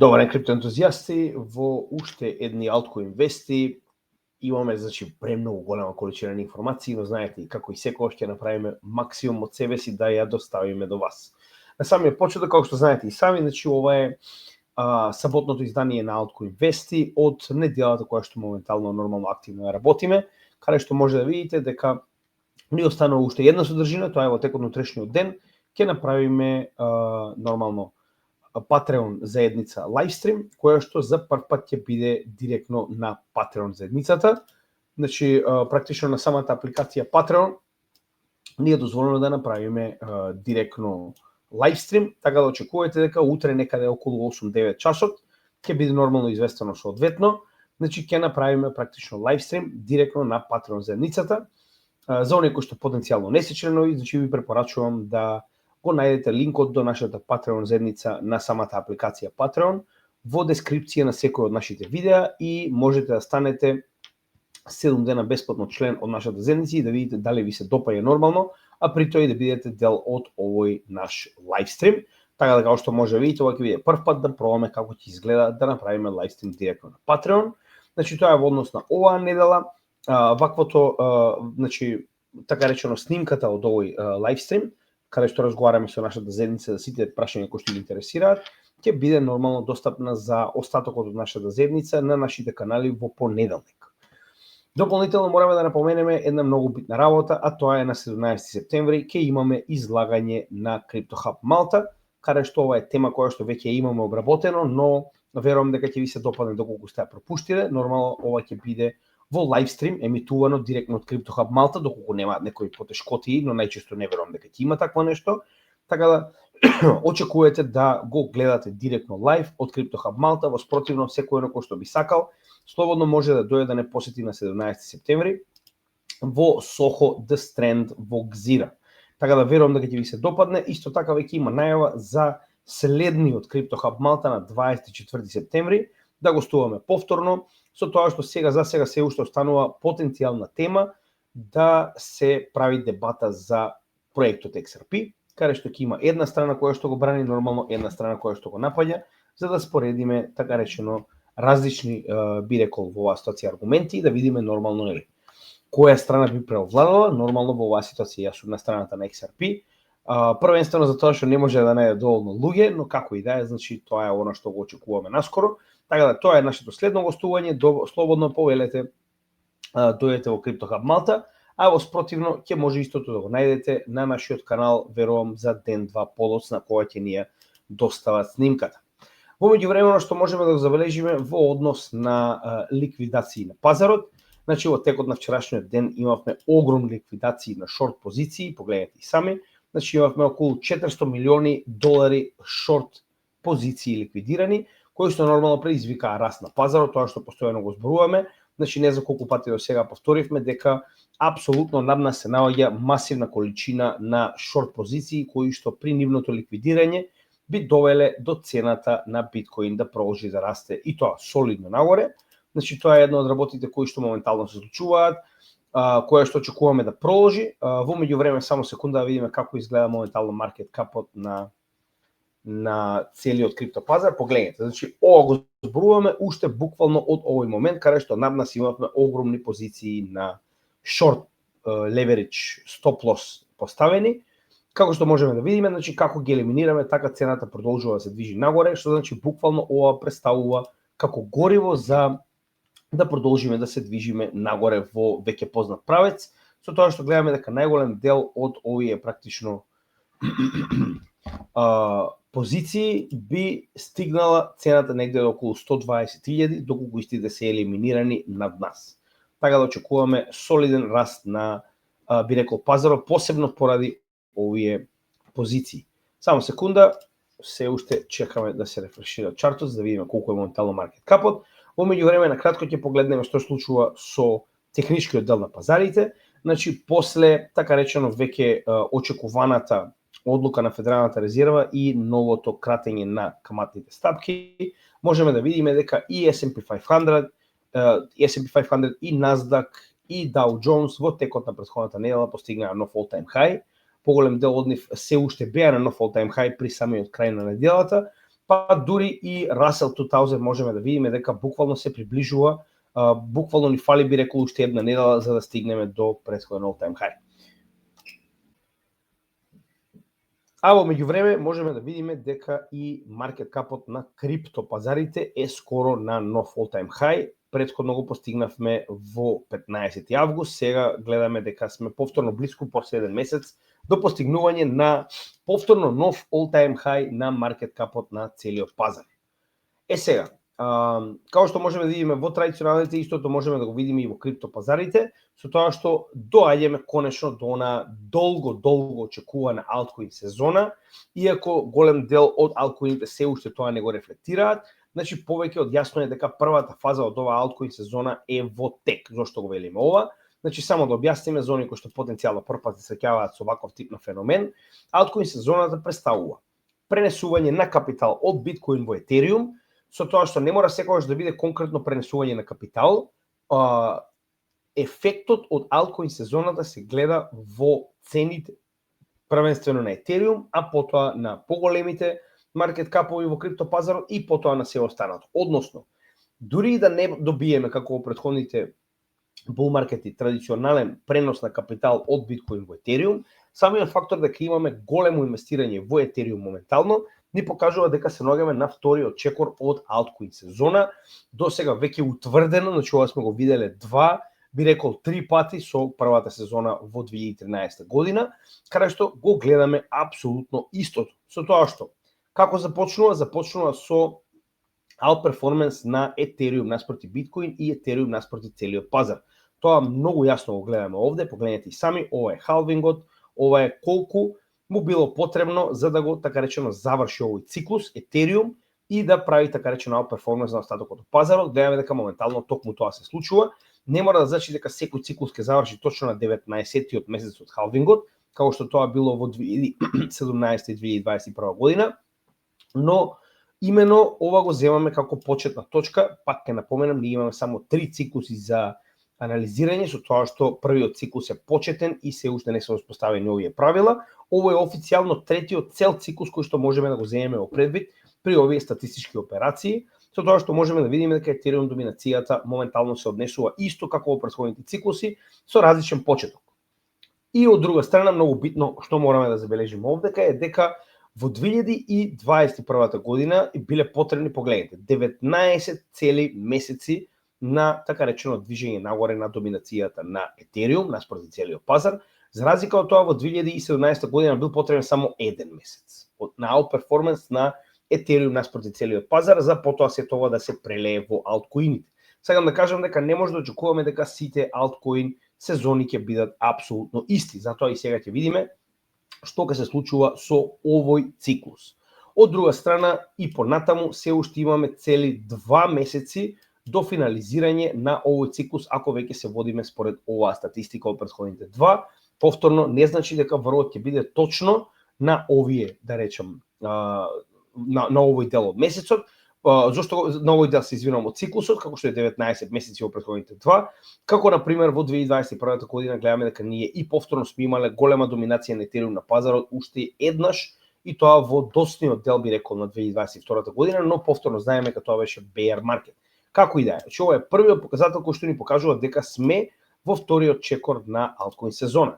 Добар ден, криптоентузијасти, во уште едни Altcoin вести имаме премногу голема количина на информации, но знаете, како и секогаш ќе направиме максимум од себе си да ја доставиме до вас. На самиот почеток, како што знаете и сами, ова е саботното издание на Altcoin вести од неделата која што моментално нормално активно ја работиме, каде што може да видите дека ни останува уште една содржина, тоа е во текот на утрешниот ден, ќе направиме нормално Patreon заедница лайвстрим, која што за прв пат ќе биде директно на Patreon заедницата. Значи, практично на самата апликација Patreon ни е дозволено да направиме директно лайвстрим, така да очекувате дека утре некаде околу 8-9 часот ќе биде нормално известено соодветно. Значи, ќе направиме практично лайвстрим директно на Patreon заедницата. За оние кои што потенцијално не се членови, значи ви препорачувам да го најдете линкот до нашата Patreon заедница на самата апликација Patreon во дескрипција на секој од нашите видеа и можете да станете 7 дена бесплатно член од нашата заедница и да видите дали ви се допаѓа нормално, а при тоа и да бидете дел од овој наш лайвстрим. Така да како што може да видите, ова ќе биде прв пат да пробаме како ќе изгледа да направиме лайвстрим директно на Patreon. Значи тоа е во однос на оваа недела, ваквото значи така речено снимката од овој лайвстрим, каде што разговараме со нашата заедница за сите прашања кои што ги интересираат, ќе биде нормално достапна за остатокот од нашата заедница на нашите канали во понеделник. Дополнително мораме да напоменеме една многу битна работа, а тоа е на 17 септември ќе имаме излагање на CryptoHub Малта, каде што ова е тема која што веќе имаме обработено, но верувам дека ќе ви се допадне доколку сте ја пропуштиле. Нормално ова ќе биде во лайвстрим, емитувано директно од CryptoHub Малта, доколку немаат некои потешкоти, но најчесто не верувам дека ќе има такво нешто. Така да очекувате да го гледате директно лайв од CryptoHub Малта, во спротивно секој кој што би сакал, слободно може да дојде да не посети на 17 септември во Soho The Strand во Гзира. Така да верувам дека ќе ви се допадне. Исто така веќе има најава за следниот CryptoHub Малта на 24 септември, да гостуваме повторно, со тоа што сега се уште останува потенцијална тема да се прави дебата за проектот XRP, каде што ќе има една страна која што го брани нормално, една страна која што го напаѓа, за да споредиме така речено различни би рекол во оваа ситуација аргументи и да видиме нормално нели која страна би преовладала. Нормално во оваа ситуација јас сум на страната на XRP, првенствено затоа што не може да најде доволно луѓе, но како и да е, значи тоа е она што го очекуваме наскоро. Така да тоа е нашето следно гостување, слободно повелете дојдете во CryptoHub Малта, а во спротивно ќе може истото да го најдете на нашиот канал, верувам за ден-два подоцна кога ќе ни ја достават снимката. Во меѓувремено што можеме да го забележиме во однос на ликвидации на пазарот, значи во текот на вчерашниот ден имавме огромни ликвидации на шорт позиции, погледнете и сами, значи имавме околу 400 милиони долари шорт позиции ликвидирани, кои што нормално предизвикаа раст на пазарот, тоа што постојано го зборуваме. Значи не за колку пати до сега повторивме дека апсолутно над нас се наоѓа масивна количина на шорт позиции кои што при нивното ликвидирање би довеле до цената на биткоин да продолжи да расте и тоа солидно нагоре. Значи тоа е една од работите кои што моментално се случуваат, која што очекуваме да продолжи. Во меѓувреме само секунда да видиме како изгледа моментално маркет капот на целиот криптопазар. Погледнете, значи ова го зборуваме уште буквално од овој момент каде што над нас имавме огромни позиции на short leverage stop loss поставени. Како што можеме да видиме, значи како ги елиминираме, така цената продолжува да се движи нагоре, што значи буквално ова представува како гориво за да продолжиме да се движиме нагоре во веќе познат правец, со тоа што гледаме дека најголем дел од овие практично позиции би стигнала цената негде до околу 120.000, доколку истите се елиминирани над нас. Така да очекуваме солиден раст на би рекол пазарот, посебно поради овие позиции. Само секунда, се уште чекаме да се рефрешира чартот за да видиме колку е моментално маркет капот. Во меѓувреме на кратко ќе погледнеме што случува со техничкиот дел на пазарите. Значи после така речено веќе очекуваната одлука на Федералната резерва и новото кратење на каматните стапки, можеме да видиме дека и S&P 500, и Nasdaq и Dow Jones во текот на претходната недела постигнаа нов all-time high. Поголем дел од нив се уште беа на нов all-time high при самиот крај на неделата, па дури и Russell 2000 можеме да видиме дека буквално се приближува, буквално ни фали, би рекол, уште една недела за да стигнеме до претходен all-time high. А во меѓувреме можеме да видиме дека и маркет капот на крипто пазарите е скоро на нов all-time high. Претходно го постигнавме во 15 август, сега гледаме дека сме повторно близко после еден месец до постигнување на повторно нов all-time high на маркет капот на целиот пазар. Сега, као што можеме да видиме во традиционалните, истото можеме да го видиме и во криптопазарите, со тоа што доаѓаме конечно до она долго очекувана алткоин сезона, иако голем дел од алткоините се уште тоа не го рефлектираат. Значи, повеќе од јасно е дека првата фаза од оваа алткоин сезона е во тек. Зошто го велиме ова? Значи, само да објасниме за оние кои што потенцијално прв пат се среќаваат со ваков тип на феномен, алткоин сезоната представува пренесување на капитал од биткоин во етериум, со тоа што не мора секогаш да биде конкретно пренесување на капитал. Ефектот од алткоин сезоната се гледа во цените, првенствено на етериум, а потоа на поголемите маркет капови во криптопазарот и потоа на се останато. Односно, дури и да не добиеме како во претходните bull маркети традиционален пренос на капитал од биткоин во етериум, самиот фактор дека имаме големо инвестирање во етериум моментално ни покажува дека се наоѓаме на вториот чекор од алткоин сезона. До сега веќе утврдено, значи ова сме го виделе би рекол 3 пати со првата сезона во 2013 година, каде што го гледаме апсолутно истото. Со тоа што како започнува? Започнува со outperformance на етериум наспроти биткоин и етериум наспроти целиот пазар. Тоа многу јасно го гледаме овде, погледнете и сами, ова е халвингот, ова е колку му било потребно за да го, така речено, заврши овој циклус етериум и да прави, така речено, outperformance на остатокот од пазарот. Гледаме дека моментално токму тоа се случува. Не мора да значи дека секој циклус ќе заврши точно на 19-тиот месец од халвингот, како што тоа било во 2017 и 2021 година, но имено ова го земаме како почетна точка. Пак ќе напоменам, ние имаме само 3 циклуси за анализирање, со тоа што првиот циклус е почетен и се уште не се успоставени овие правила. Ово е официјално третиот цел циклус кој што можеме да го земеме во предвид при овие статистички операции, со тоа што можеме да видиме дека етериум доминацијата моментално се однесува исто како во претходните циклуси, со различен почеток. И од друга страна, многу битно што мораме да забележиме овдека е дека во 2021 година биле потребни, погледнете, 19 цели месеци на, така речено, движење нагоре на доминацијата на етериум наспроти целиот пазар. За разлика од тоа, во 2017 година бил потребен само еден месец на outperformance на етериум наспроти целиот пазар, за потоа се тоа да се прелее во алткоините. Сакам да кажам дека не може да очекуваме дека сите алткоин сезони ќе бидат апсолутно исти. Затоа и сега ќе видиме што ќе се случува со овој циклус. Од друга страна, и понатаму се уште имаме цели 2 месеци до финализирање на овој циклус, ако веќе се водиме според оваа статистика од претходните 2. Повторно, не значи дека врвот ќе биде точно на овие, да речем, на овој дел од месецот, зошто на овој дел се извинувам од циклусот, како што е 19 месеци во претходните 2, како на пример во 2021 година гледаме дека ние и повторно сме имале голема доминација на етериум на пазарот уште еднаш, и тоа во доцниот дел, би рекол, на 2022 година, но повторно знаеме дека тоа беше bear market. Како и да е, ова е првиот показател кој што ни покажува дека сме во вториот чекор на алткоин сезона.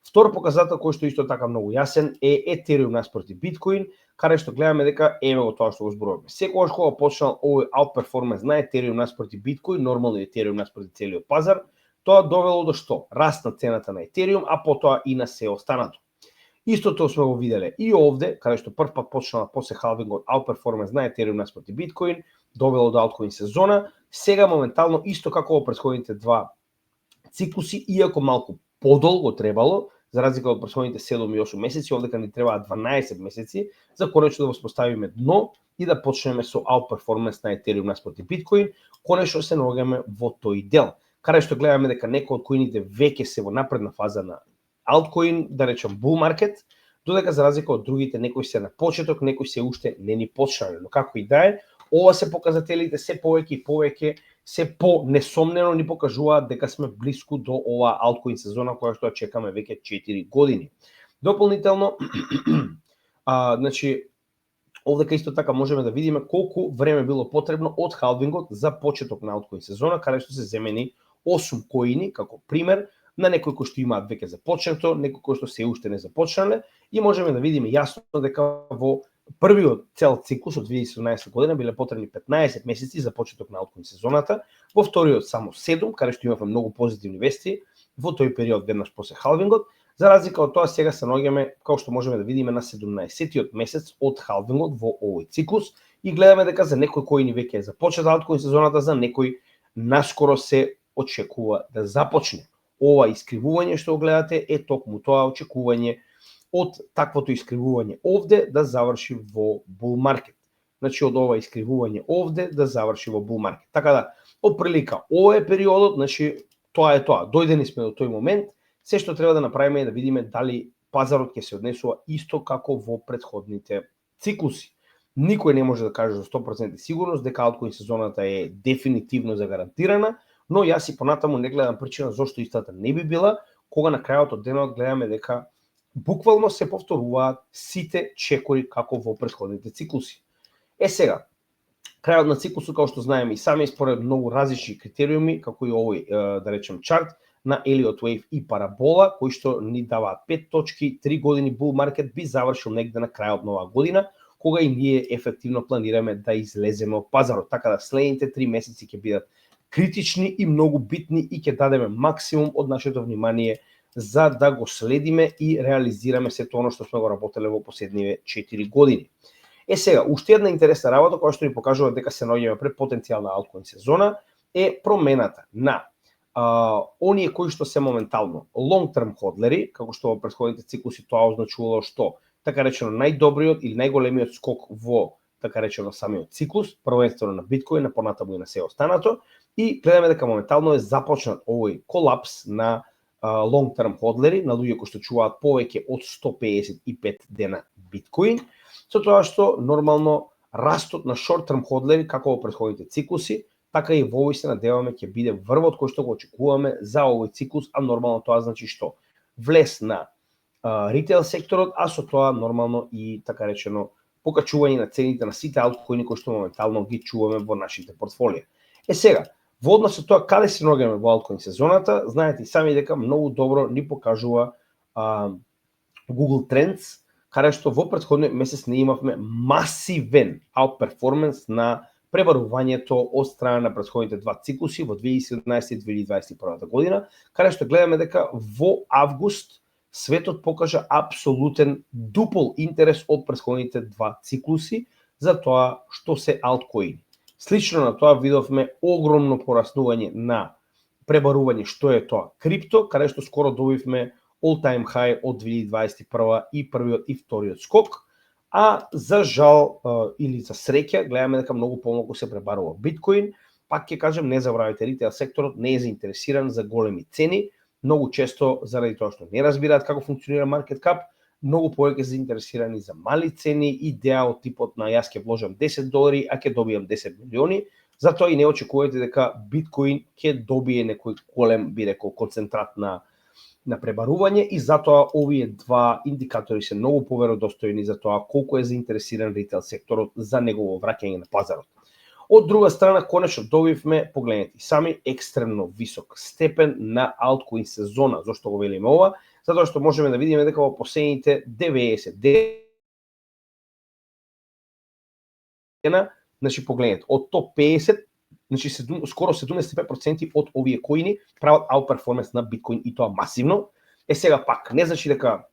Втор показател кој што исто така многу јасен е етериум наспроти биткоин, каде што гледаме дека еве го тоа што го зборуваме. Секогаш кога почнал овој outperformance на етериум наспроти биткоин, нормално етериум наспроти целиот пазар, тоа довело до што? Раст на цената на етериум, а потоа и на се останато. Истото сме го виделе и овде, каде што прв пат почнала после халвингот outperformance на етериум наспроти биткоин, довело до алткоин сезона. Сега моментално исто како во претходните 2 циклуси, иако малку подолго требало, за разлика од претходните 7 и 8 месеци, овдека ни требаат 12 месеци за конечно да воспоставиме дно и да почнеме со outperformance на етериум наспроти биткоин. Конечно се наоѓаме во тој дел, каде што гледаме дека некои од коините веќе се во напредна фаза на алткоин, да речем bull market, додека за разлика од другите некои се на почеток, некои се уште не ни почнале. Но како и да е, ова се показателите се повеќе и повеќе, се по-несомнено ни покажуваат дека сме близко до оваа алткоин сезона која што чекаме веќе 4 години. Дополнително, значи, Овдека исто така можеме да видиме колку време било потребно од халвингот за почеток на алткоин сезона, каде што се земени 8 коини како пример на некои кои што имаат веќе започнато, некои кои што се уште не започнале, и можеме да видиме јасно дека во првиот цел циклус од 2017 година биле потребни 15 месеци за почеток на алткоин сезоната, во вториот само 7, каде што имавме многу позитивни вести во тој период веднаш после халвингот. За разлика од тоа, сега се наоѓаме, како што можеме да видиме, на 17-тиот месец од халвингот во овој циклус и гледаме дека за некои коини веќе е започната алткоин сезоната, за некои наскоро се очекува да започне. Ова искривување што го гледате е токму тоа очекување од таквото искривување овде да заврши во бул маркет. Значи од ова искривување овде да заврши во бул маркет. Така да, отприлика, ова е периодот, значи тоа е тоа. Дојдени сме до тој момент, се што треба да направиме е да видиме дали пазарот ќе се однесува исто како во претходните циклуси. Никој не може да каже за 100% сигурност дека алткоин сезоната е дефинитивно загарантирана, но јас и понатаму не гледам причина зошто истата не би била, кога на крајот од денот гледаме дека буквално се повторуваат сите чекори како во претходните циклуси. Сега, крајот на циклусот, како што знаеме и сами, според многу различни критериуми, како и овој, да речем, чарт на Elliott Wave и парабола, кои што ни даваат 5 точки, 3 години bull market би завршил негде на крајот на оваа година, кога и ние ефективно планираме да излеземе од пазарот. Така да следните 3 месеци ќе бидат критични и многу битни и ќе дадеме максимум од нашето внимание за да го следиме и реализираме сето оно што сме го работеле во последниве 4 години. Сега, уште една интересна работа која што ни покажува дека се наоѓаме пред потенцијална алткоин сезона е промената на оние кои што се моментално long term ходлери, како што во претходните циклуси тоа означувало што така речено најдобриот или најголемиот скок во така речено самиот циклус, првенствено на биткоин, а понатаму и на се останато, и гледаме дека моментално е започнат овој колапс на long term ходлери, на луѓе кои што чуваат повеќе од 155 дена биткоин, со тоа што нормално растот на short term ходлери како во претходните циклуси, така и во овој се надеваме ќе биде врвот кој што го очекуваме за овој циклус, а нормално тоа значи што влез на ритейл секторот, а со тоа нормално и така речено покачување на цените на сите алткоини кои што моментално ги чуваме во нашите портфолија. Сега, во однос со тоа каде се наоѓаме во алткоин сезоната, знаете и сами дека многу добро ни покажува Google Trends, каде што во претходниот месец не имавме масивен outperformance на пребарувањето од страна на претходните два циклуси во 2017 и 2021 година, каде што гледаме дека во август светот покажа апсолутен дупол интерес од претходните два циклуси за тоа што се алткоини. Слично на тоа видовме огромно пораснување на пребарување што е тоа крипто, каде што скоро добивме all-time high од 2021 и првиот и вториот скок, а за жал или за среќа гледаме дека многу помалку се пребарува биткоин. Пак ќе кажем, не забравяйте, ритейл секторот не е заинтересиран за големи цени, многу често заради тоа што не разбираат како функционира маркет кап, многу повеќе заинтересирани за мали цени, идеја од типот на јас ќе вложам $10, а ќе добијам 10 милиони. Затоа и не очекувате дека биткоин ќе добие некој голем, би рекол, концентрат на пребарување, и затоа овие два индикатори се многу поверодостојни за тоа колку е заинтересиран ритейл секторот за негово враќање на пазарот. Од друга страна, конечно добивме, погледнете сами, екстремно висок степен на алткоин сезона. Зошто го велиме ова? Затоа што можеме да видиме дека во последните 90 дена, значи погледнете, од топ 50, значи скоро 75% од овие коини прават outperformance на биткоин, и тоа масивно. Сега пак, не значи дека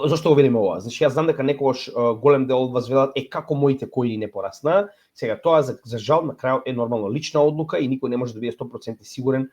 зошто го велиме ова? Значи јас знам дека некогаш голем дел од вас велат како моите коини не пораснаа. Сега тоа за жал на крајот е нормално лична одлука и никој не може да биде 100% сигурен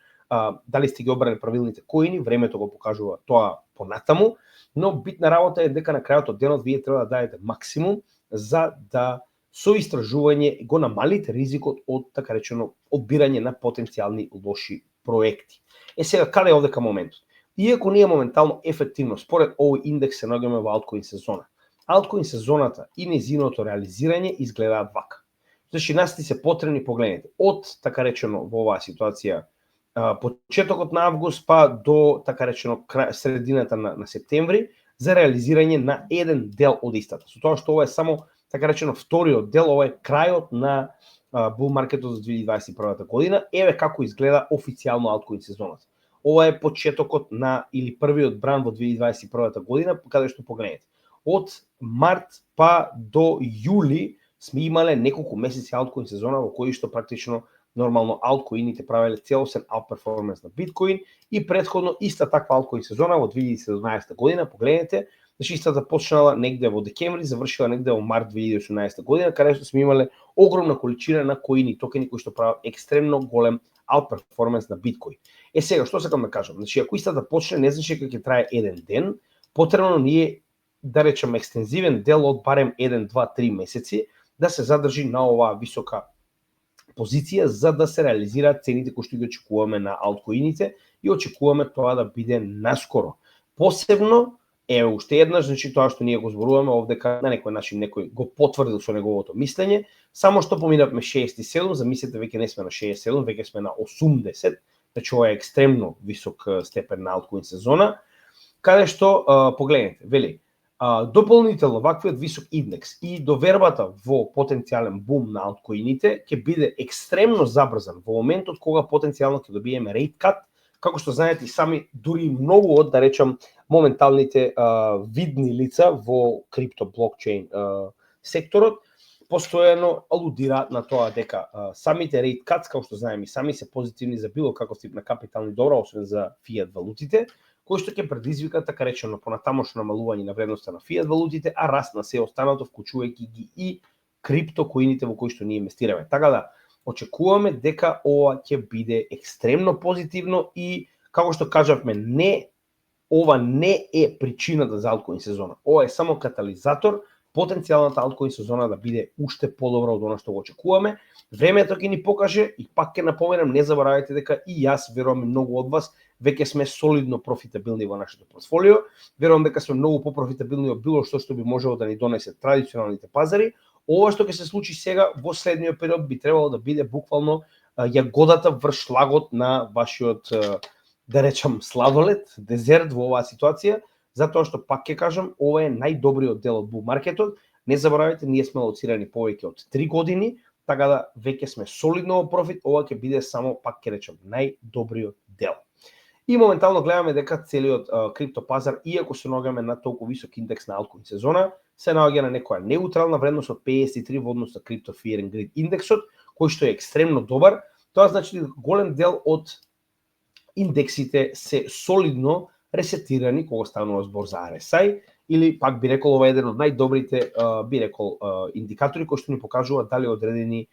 дали сте ги обрали правилните коини, времето го покажува тоа понатаму, но битна работа е дека на крајот од денот вие треба да дадете максимум за да со истражување го намалите ризикот од така речено одбирање на потенцијални лоши проекти. Сега каде е овдека моментот? Иако ние моментално ефективно според овој индекс се наоѓаме во алткоин сезона, алткоин сезоната и нејзиното реализирање изгледаат вака. Значи нас ти се потребни, погледнете, од така речено во оваа ситуација почетокот на август па до така речено средината на септември за реализирање на еден дел од истата. Со тоа што ова е само така речено вториот дел, ова е крајот на bull маркетот за 2021 година. Еве како изгледа официјално алткоин сезоната. Ова е почетокот на или првиот бран во 2021 година, каде што погледнете. Од март па до јули сме имале неколку месеци алткоин сезона во кои што практично нормално алткоините правеле целосен outperformance на биткоин и претходно иста таква алткоин сезона во 2017 година, погледнете, значи истата почнала негде во декември, завршила негде во март 2018 година, каде што сме имале огромна количина на коини и токени кои што прават екстремно голем outperformance на биткоин. Сега, што сакам да кажам? Значи, ако истата почне, не значи дека ќе трае еден ден, потребно ни е, да речем, екстензивен дел од барем 1, 2, 3 месеци да се задржи на оваа висока позиција за да се реализираат цените кои што ги очекуваме на алткоините и очекуваме тоа да биде наскоро. Посебно, уште еднаш, значи тоа што ние го зборуваме овдека на некој начин некој го потврдил со неговото мислење, само што поминавме 67, замислете веќе не сме на 67, веќе сме на 80, значи ова е екстремно висок степен на алткоин сезона, каде што погледнете, вели, дополнително ваквиот висок индекс и довербата во потенцијален бум на алткоините ќе биде екстремно забрзан во моментот кога потенцијално ќе добиеме rate cut, како што знаете и сами, дури многу од, да речам, моменталните видни лица во крипто блокчейн секторот постојано алудираат на тоа дека самите rate cuts, како што знаеме, сами се позитивни за било каков тип на капитални добра, освен за фиат валутите, кои што ќе предизвика така речено понатамошно намалување на вредноста на фиат валутите, а раст на се останато, вклучувајќи ги и криптокоините во кои што ние инвестираме. Така да, очекуваме дека ова ќе биде екстремно позитивно и, како што кажавме, ова не е причината за алткоин сезона. Ова е само катализатор потенцијалната алткоин сезона да биде уште подобра од она што го очекуваме. Времето ќе ни покаже и пак ќе напоменам, не заборавајте дека и јас, верувам и многу од вас, веќе сме солидно профитабилни во нашето портфолио. Верувам дека сме многу попрофитабилни од било што би можело да ни донесе традиционалните пазари. Ова што ќе се случи сега во следниот период би требало да биде буквално јагодата врз шлагот на вашиот, да речам, сладолед, дезерт во оваа ситуација, затоа што пак ќе кажам, ова е најдобриот дел од bull маркетот. Не заборавајте, ние сме лоцирани повеќе од 3 години, така да веќе сме солидно во профит, ова ќе биде само, пак ќе речам, најдобриот дел. И моментално гледаме дека целиот криптопазар, иако се наоѓаме на толку висок индекс на алткоин сезона, се наоѓа на некоја неутрална вредност од 53 во однос на Crypto Fear and Greed индексот, кој што е екстремно добар. Тоа значи дека голем дел од индексите се солидно ресетирани кога станува збор за RSI, или пак би рекол ова е еден од најдобрите би рекол индикатори кои што ни покажуваат дали одредени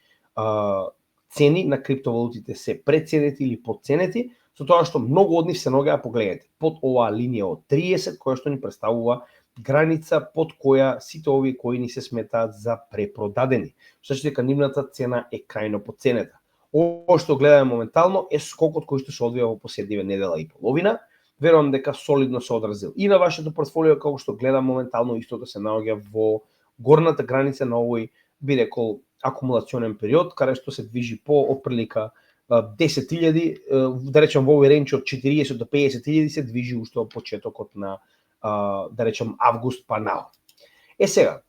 цени на криптовалутите се преценети или подценети, со тоа што многу од нив се наоѓаат, погледнете, под оваа линија од 30 која што ни представува граница под која сите овие коини се сметаат за препродадени. Што значи дека нивната цена е крајно подценета. Ова што гледаме моментално е скокот кој што се одвива во последниве недела и половина. Верувам дека солидно се одразил и на вашето портфолио, како што гледам моментално истото се наоѓа во горната граница на овој, би рекол, акумулационен период, каде што се движи по отприлика 10.000, да речем во овој ренч од 40 до 50.000 се движи уште од почетокот на, да речем, август па нао. Сега,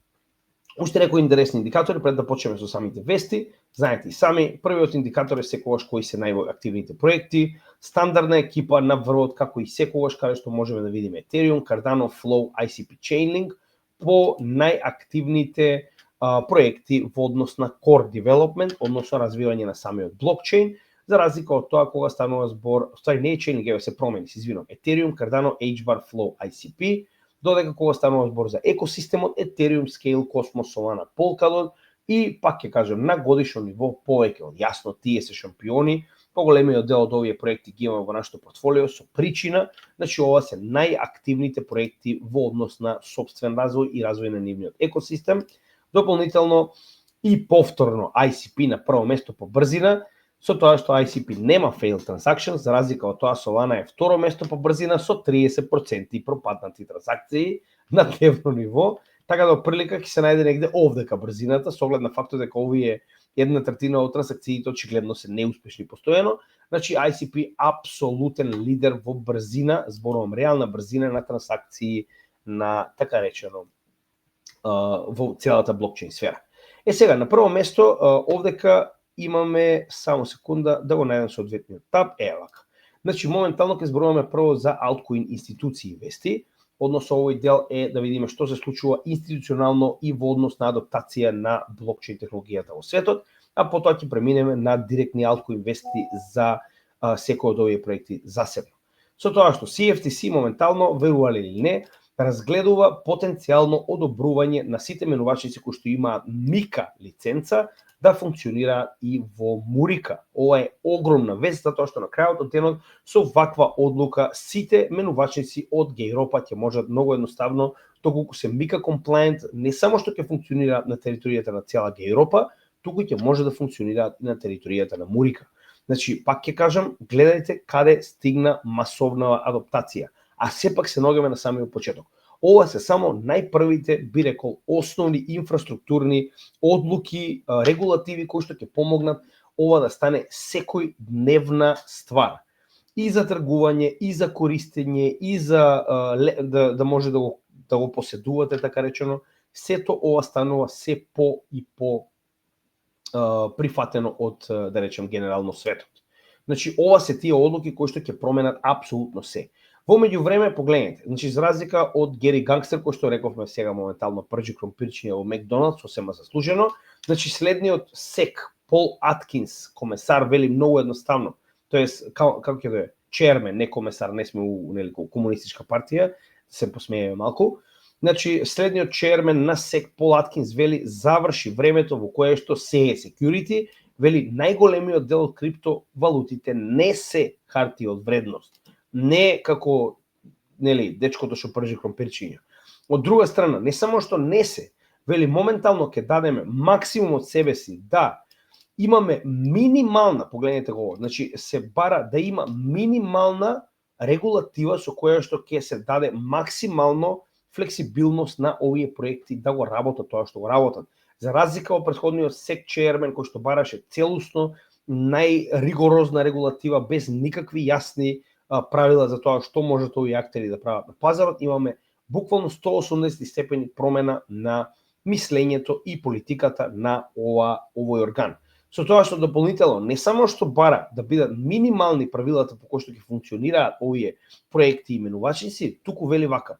уште некои интересни индикатори пред да почнеме со самите вести. Знаете и сами, првиот индикатор е секогаш кои се најактивните проекти, стандардна екипа на врвот, како и секогаш каде што можеме да видиме Ethereum, Cardano, Flow, ICP Chainlink по најактивните проекти во однос на core development, односно развивање на самиот блокчейн, за разлика од тоа кога станува збор, не е Chainlink, еве се промени, се извинувам, Ethereum, Cardano, HBAR, Flow, ICP, додека кога станува збор за екосистемот, Ethereum, Scale, Cosmos, Solana, Polkadot и пак ќе кажам на годишно ниво повеќе од јасно тие се шампиони, поголемиот дел од овие проекти ги имаме во нашето портфолио со причина, значи ова се најактивните проекти во однос на сопствен развој и развој на нивниот екосистем. Дополнително и повторно ICP на прво место по брзина, со тоа што ICP нема failed transactions, за разлика од тоа Solana е второ место по брзина со 30% пропаднати транзакции на дневно ниво, така да прилика ќе се најде негде овдека брзината, со оглед на фактот дека овие 1/3 од транзакциите очигледно се неуспешни постојано. Значи ICP апсолутен лидер во брзина, зборувам реална брзина на транзакции на така речено во целата блокчейн сфера. Сега, на прво место, овдека имаме, само секунда, да го најдем соодветниот таб, вака. Значи, моментално ќе зборуваме прво за altcoin институции инвести, односно овој дел е да видиме што се случува институционално и во однос на адаптација на блокчейн технологијата во светот, а потоа ќе преминеме на директни altcoin инвести за секој од овие проекти засебно. Со тоа што CFTC моментално, верували или не, разгледува потенцијално одобрување на сите менувачници кои што имаат Мика лиценца да функционира и во Мурика. Ова е огромна вест, затоа што на крајот од денот со ваква одлука сите менувачници од Гејропа ќе можат многу едноставно, доколку се Мика комплајент, не само што ќе функционираат на територијата на цела Гејропа, туку ќе може да функционираат и на територијата на Мурика. Значи, пак ќе кажам, гледајте каде стигна масовна адаптација. А сепак се наоѓаме на самиот почеток. Ова се само најпрвите, би рекол, основни инфраструктурни одлуки, регулативи кои што ќе помогнат ова да стане секој дневна ствар. И за тргување, и за користење, и за да може да го поседувате, така речено, сето ова станува се по и по прифатено од, да речем, генерално светот. Значи, ова се тие одлуки кои што ќе променат апсолутно се. Во меѓувреме, погледнете, значи, за разлика од Гери Гангстер, кој што рековме сега моментално пржи кромпирчиња во Макдоналдс, сосема заслужено, значи следниот сек, Пол Аткинс, комесар, вели многу едноставно, тоест, како ќе да е, чермен, не комесар, не сме у комунистичка партија, се посмееме малку, значи, следниот чермен на сек, Пол Аткинс, вели, заврши времето во кое што се е security, вели, најголемиот дел од криптовалутите не се харти од вредност, не како, нели, дечкото што пржи кромпирчиња. Од друга страна, не само што не се, вели, моментално ќе дадеме максимум од себе си да имаме минимална, погледнете го, значи се бара да има минимална регулатива со која што ќе се даде максимално флексибилност на овие проекти да го работат тоа што го работат. За разлика од претходниот сек чермен кој што бараше целусно најригорозна регулатива без никакви јасни правила за тоа што можат овие актери да прават на пазарот, имаме буквално 180 степени промена на мислењето и политиката на овој орган. Со тоа што дополнително не само што бара да бидат минимални правилата по кои што ќе функционираат овие проекти и менувачници, туку вели вака: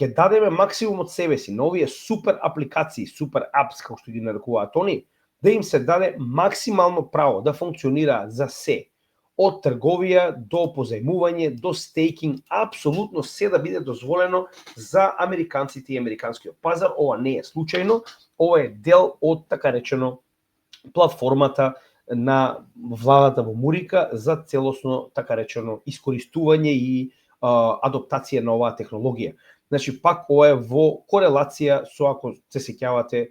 ќе дадеме максимум од себе си на овие супер апликации, супер апс, како што ги нарекуваат они, да им се даде максимално право да функционираат за се. Од трговија до позајмување, до стейкинг, апсолутно се да биде дозволено за американците и американскиот пазар. Ова не е случајно, ова е дел од, така речено, платформата на владата во Мурика за целосно, така речено, искористување и адаптација на оваа технологија. Значи, пак ова е во корелација со, ако се сеќавате,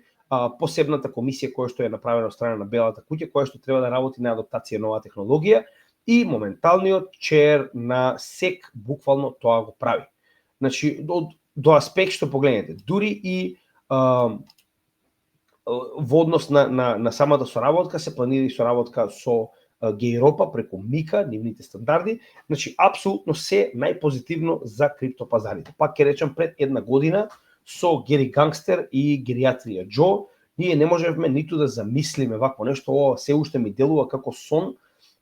посебната комисија која што е направена од страна на Белата куќа, која што треба да работи на адаптација на оваа технологија, и моменталниот чер на СЕК буквално тоа го прави. Значи, до аспект што погледнете, дури и во однос на самата соработка се планира и соработка со Гејропа преку Мика, нивните стандарди, значи апсолутно се најпозитивно за криптопазарите. Пак ќе речам, пред една година со Гери Гангстер и Гериатрија Џо, ние не можевме ниту да замислиме вакво нешто, ова се уште ми делува како сон,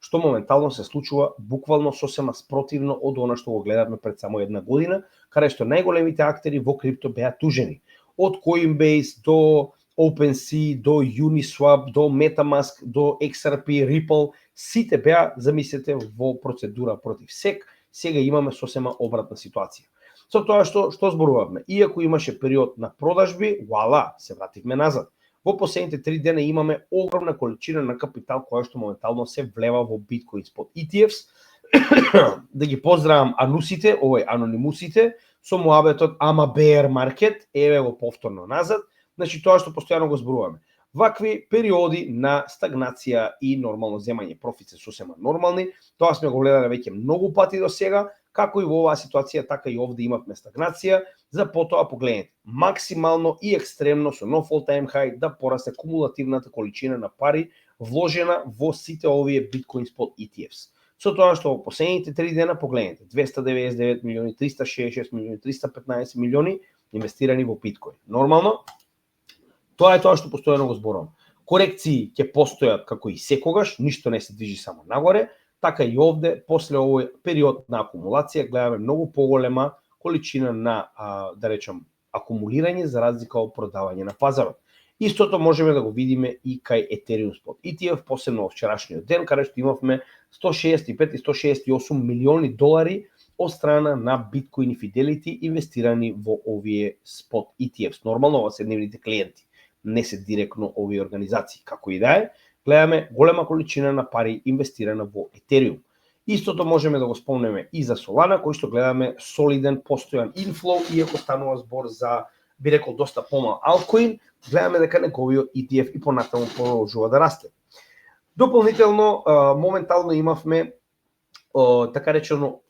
што моментално се случува буквално сосема спротивно од она што го гледавме пред само една година, каде што најголемите актери во крипто беа тужени. Од Coinbase до OpenSea, до Uniswap, до MetaMask, до XRP, Ripple, сите беа, замислете, во процедура против СЕК. Сега имаме сосема обратна ситуација. Со тоа што зборувавме, иако имаше период на продажби, вуала, се вративме назад. Во последните 3 дена имаме огромна количина на капитал која што моментално се влева во биткоин под ETFs. Да ги поздравам анусите, анонимусите, со муабетот ама bear market, еве го повторно назад. Значи тоа што постојано го зборуваме. Вакви периоди на стагнација и нормално земање профит се сосема нормални. Тоа сме го гледале веќе многу пати до сега, како и во оваа ситуација, така и овде имавме стагнација. За потоа погледнете, максимално и екстремно со нов all-time high да порасте кумулативната количина на пари вложена во сите овие биткоин под ETFs. Со тоа што во последните 3 дена погледнете, 299 милиони, 366 милиони, 315 милиони инвестирани во биткоин. Нормално, Тоа е тоа што постојано го зборувам. Корекции ќе постојат како и секогаш, ништо не се движи само нагоре, така и овде, после овој период на акумулација, гледаме многу поголема количина на, да речам, акумулирање за разлика од продавање на пазарот. Истото можеме да го видиме и кај Ethereum Spot ETF, посебно во вчерашниот ден, каде што имавме 165 и 168 милиони долари од страна на Bitcoin и Fidelity инвестирани во овие Spot ETFs. Нормално, ова се нивните клиенти, не се директно овие организации. Како и да е, гледаме голема количина на пари инвестирана во Ethereum. Истото можеме да го спомнеме и за Solana, кој што гледаме солиден, постојан инфлоу, иако станува збор за, би рекол, доста помал алткоин, гледаме дека неговиот ETF и понатаму продолжува да расте. Дополнително, моментално имавме, така речено,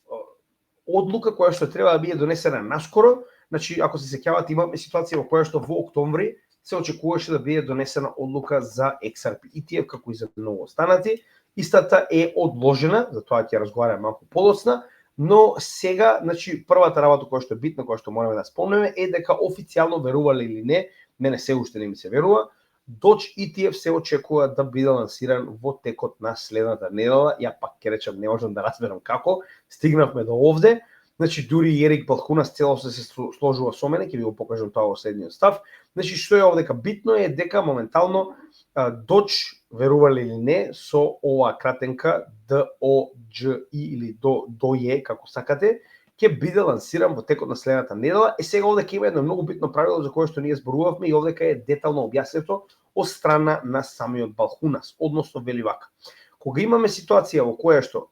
одлука која што треба да биде донесена наскоро. Значи, ако се сеќавате, имавме ситуација во која што во октомври се очекуваше да биде донесена одлука за XRP ETF, како и за многу останати. Истата е одложена, за тоа ќе разговараме малку подоцна, но сега, значи, првата работа која што е битна, која што мораме да спомнеме, е дека официјално, верувале или не, мене се уште не ми се верува, Doge ETF се очекува да биде лансиран во текот на следната недела. Ја пак ќе речам, не можам да разберам како, стигнавме до овде. Значи, дури и Ерик Балхунас целосно се сложува со мене, ќе ви го покажам тоа во следниот став. Значи, што е овдека битно е дека моментално Doge, верувале или не, со оваа кратенка DOGE или DOE, како сакате, ќе биде лансиран во текот на следната недела. Сега овдека има едно многу битно правило за кое што ние зборувавме и овдека е детално објаснето од страна на самиот Балхунас, односно вели вака. Кога имаме ситуација во која што,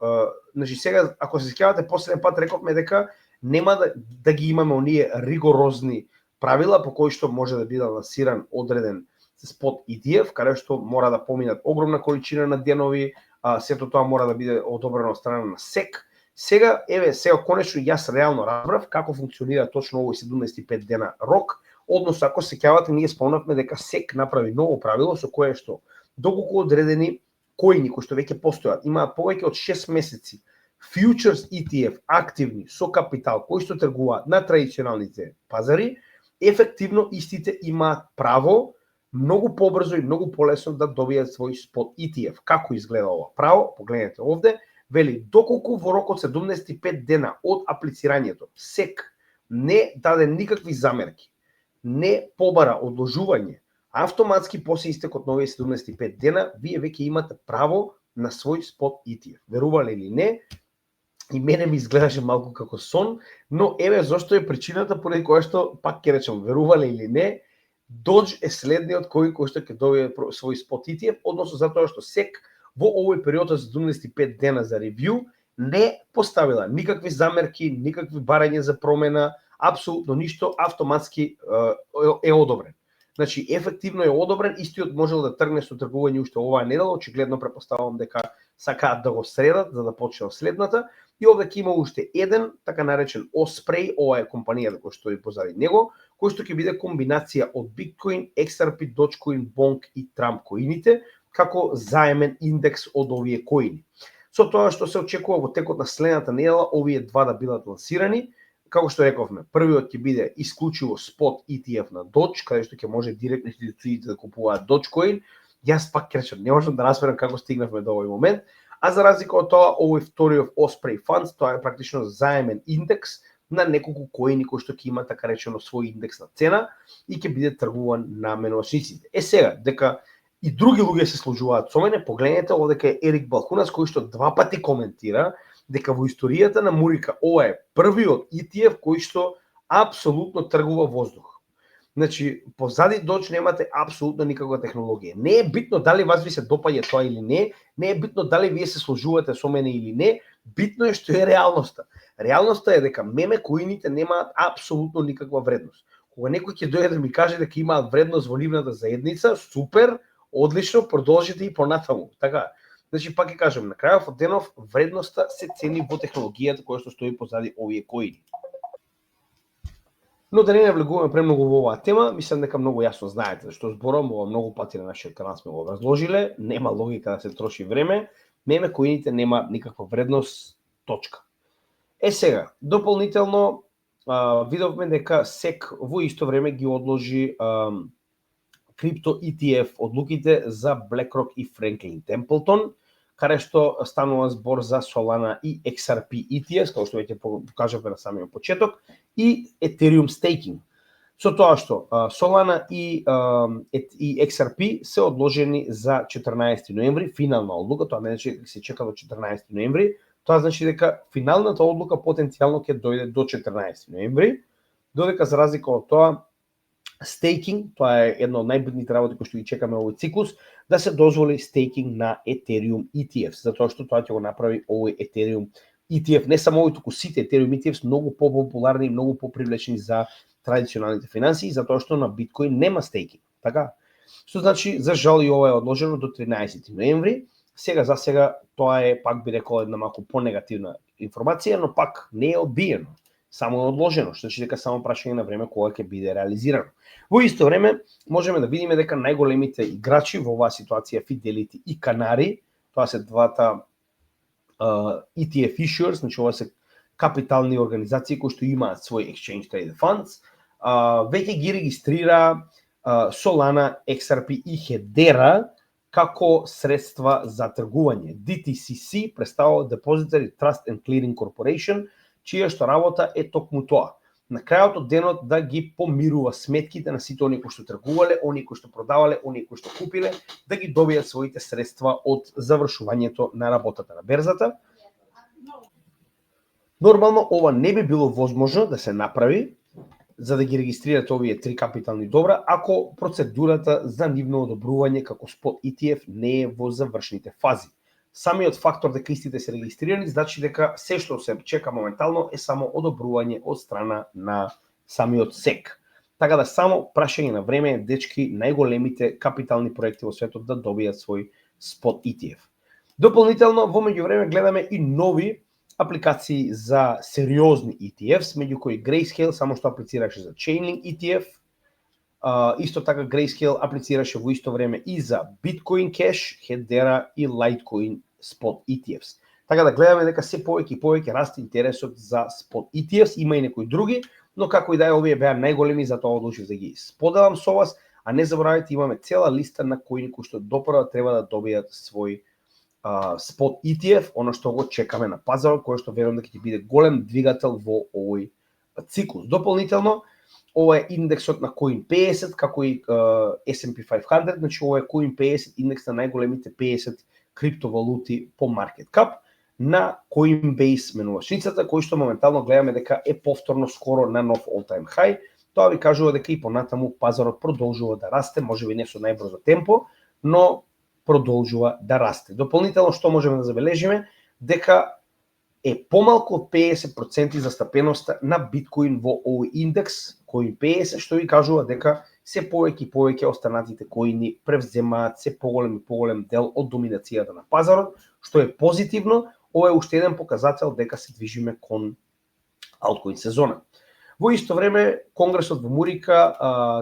значи сега, ако се сеќавате, последен пат рековме дека нема да ги имаме оние ригорозни правила по кои што може да биде лансиран одреден спот ETF, каде што мора да поминат огромна количина на денови, сето тоа мора да биде одобрено од страна на SEC. Сега конечно јас реално разбрав како функционира точно овој 75 дена рок, односно ако се сеќавате, ние спомнавме дека SEC направи ново правило со кое што доколку одредени коини кои што веќе постојат, имаат повеќе од 6 месеци futures ETF активни со капитал кои што тргуваат на традиционалните пазари, ефективно истите имаат право многу побрзо и многу полесно да добијат свој спот ETF. Како изгледа ова право? Погледнете овде. Вели, доколку во рокот 75 дена од аплицирањето SEC не даде никакви замерки, не побара одложување, автоматски после истекот на овие 75 дена, вие веќе имате право на свој спот ETF. Верувале или не, и мене ми изгледаше малку како сон, но еве зошто е причината поради која што, пак ќе речам, верувале или не, Doge е следниот кој што ќе добие свој спот ETF, односно затоа што SEC во овој период од 75 дена за ревју не поставила никакви замерки, никакви барања за промена, апсолутно ништо, автоматски е одобрен. Значи, ефективно е одобрен, истиот можел да тргне со тргување уште оваа недела, очигледно претпоставувам дека сакаат да го средат за да почне следната. И овде ќе има уште еден, така наречен Osprey, ова е компанијата која што е позади него, кој што ќе биде комбинација од Bitcoin, XRP, Dogecoin, Bonk и Trump коините, како заемен индекс од овие коини. Со тоа што се очекува во текот на следната недела, овие два да бидат лансирани, како што рековме, првиот ќе биде исклучиво спот ETF на Doge, каде што ќе може директно институциите да купуваат Dogecoin. Јас пак речам, не можам да разберам како стигнавме до овој момент, а за разлика од тоа, овој вториот Osprey Funds, тоа е практично заемен индекс на неколку коини кои што ќе има така речено свој индексна цена и ќе биде тргуван на менуачниците. Сега, дека и други луѓе се сложуваат со мене, погледнете овдека е Ерик Балхунас кој што два пати коментира дека во историјата на Мурика ова е првиот ETF кој што апсолутно тргува воздух. Значи, позади Doge немате апсолутно никаква технологија. Не е битно дали вас ви се допаѓа тоа или не, не е битно дали вие се сложувате со мене или не, битно е што е реалноста. Реалноста е дека меме коините немаат апсолутно никаква вредност. Кога некој ќе дојде да ми каже дека имаат вредност во нивната заедница, супер, одлично, продолжите и понатаму. Така, значи пак ќе кажам, на крајот од денов вредноста се цени во технологијата која што стои позади овие коини. Но да не навлегуваме премногу во оваа тема, мислам дека многу јасно знаете што зборам, ова многу пати на нашиот канал сме го разложиле, нема логика да се троши време, меме коините нема никаква вредност, точка. Сега, дополнително видовме дека SEC во исто време ги одложи крипто ETF одлуките за BlackRock и Franklin Templeton, каде што станува збор за Solana и XRP ETFs, како што веќе покажавме на самиот почеток, и Ethereum staking. Со тоа што Solana и XRP се одложени за 14 ноември, финална одлука, тоа не значи дека се чека до 14 ноември, тоа значи дека финалната одлука потенцијално ќе дојде до 14 ноември, додека за разлика од тоа, стейкинг, тоа е една од најбитните работи кои што ги чекаме овој циклус, да се дозволи стейкинг на Ethereum ETFs, затоа што тоа ќе го направи овој Ethereum ETF, не само овој, туку сите Ethereum ETFs многу популарни и многу попривлечни за традиционалните финансии, затоа што на биткоин нема стейкинг, така? Што значи, за жал и ова е одложено до 13 ноември. Сега за сега тоа е, пак би рекол, една малку понегативна информација, но пак не е одбиено, само е одложено, што значи дека само прашање на време кога ќе биде реализирано. Во исто време можеме да видиме дека најголемите играчи во оваа ситуација, Fidelity и Canary, тоа се двата ETF issuers, значи ова се капитални организации кои што имаат свој exchange traded funds, веќе ги регистрира Solana, XRP и Hedera како средства за тргување. DTCC представува Depository Trust and Clearing Corporation, чија што работа е токму тоа. На крајот од денот да ги помирува сметките на сите оние кои што тргувале, оние кои што продавале, оние кои што купиле, да ги добијат своите средства од завршувањето на работата на берзата. Нормално ова не би било возможно да се направи за да ги регистрирате овие три капитални добра, ако процедурата за нивно одобрување како спот ETF не е во завршните фази. Самиот фактор дека истите се регистрирани значи дека се што се чека моментално е само одобрување од страна на самиот SEC. Така да само прашање на време, дечки, најголемите капитални проекти во светот да добијат свој спот ETF. Дополнително, во меѓувреме гледаме и нови апликации за сериозни ETFs, меѓу кои Grayscale само што аплицираше за Chainlink ETF, исто така Grayscale аплицираше во исто време и за Bitcoin Cash, Hedera и Litecoin Spot ETFs. Така да гледаме дека се повеќе и повеќе расте интересот за Spot ETFs, има и некои други, но како и да е, овие беа најголеми, затоа одлучив да ги споделам со вас, а не заборавајте, имаме цела листа на кои што допрва треба да добијат свој Spot ETF, оно што го чекаме на пазарот, кој што верувам дека ќе биде голем двигател во овој циклус. Дополнително, ова е индексот на Coin50, како и S&P 500, значи ова е Coin50 индекс на најголемите 50 криптовалути по market cap на Coinbase менувачницата, кој што моментално гледаме дека е повторно скоро на нов all-time high. Тоа ви кажува дека и понатаму пазарот продолжува да расте, можеби не со најбрзо темпо, но продолжува да расте. Дополнително што можеме да забележиме, дека е помалку од 50% застапеноста на биткоин во овој индекс, Coin50, што ви кажува дека се повеќе и повеќе останатите коини превземаат се поголем и поголем дел од доминацијата на пазарот, што е позитивно. Ова е уште еден показател дека се движиме кон алткоин сезона. Во исто време, Конгресот во Мурика,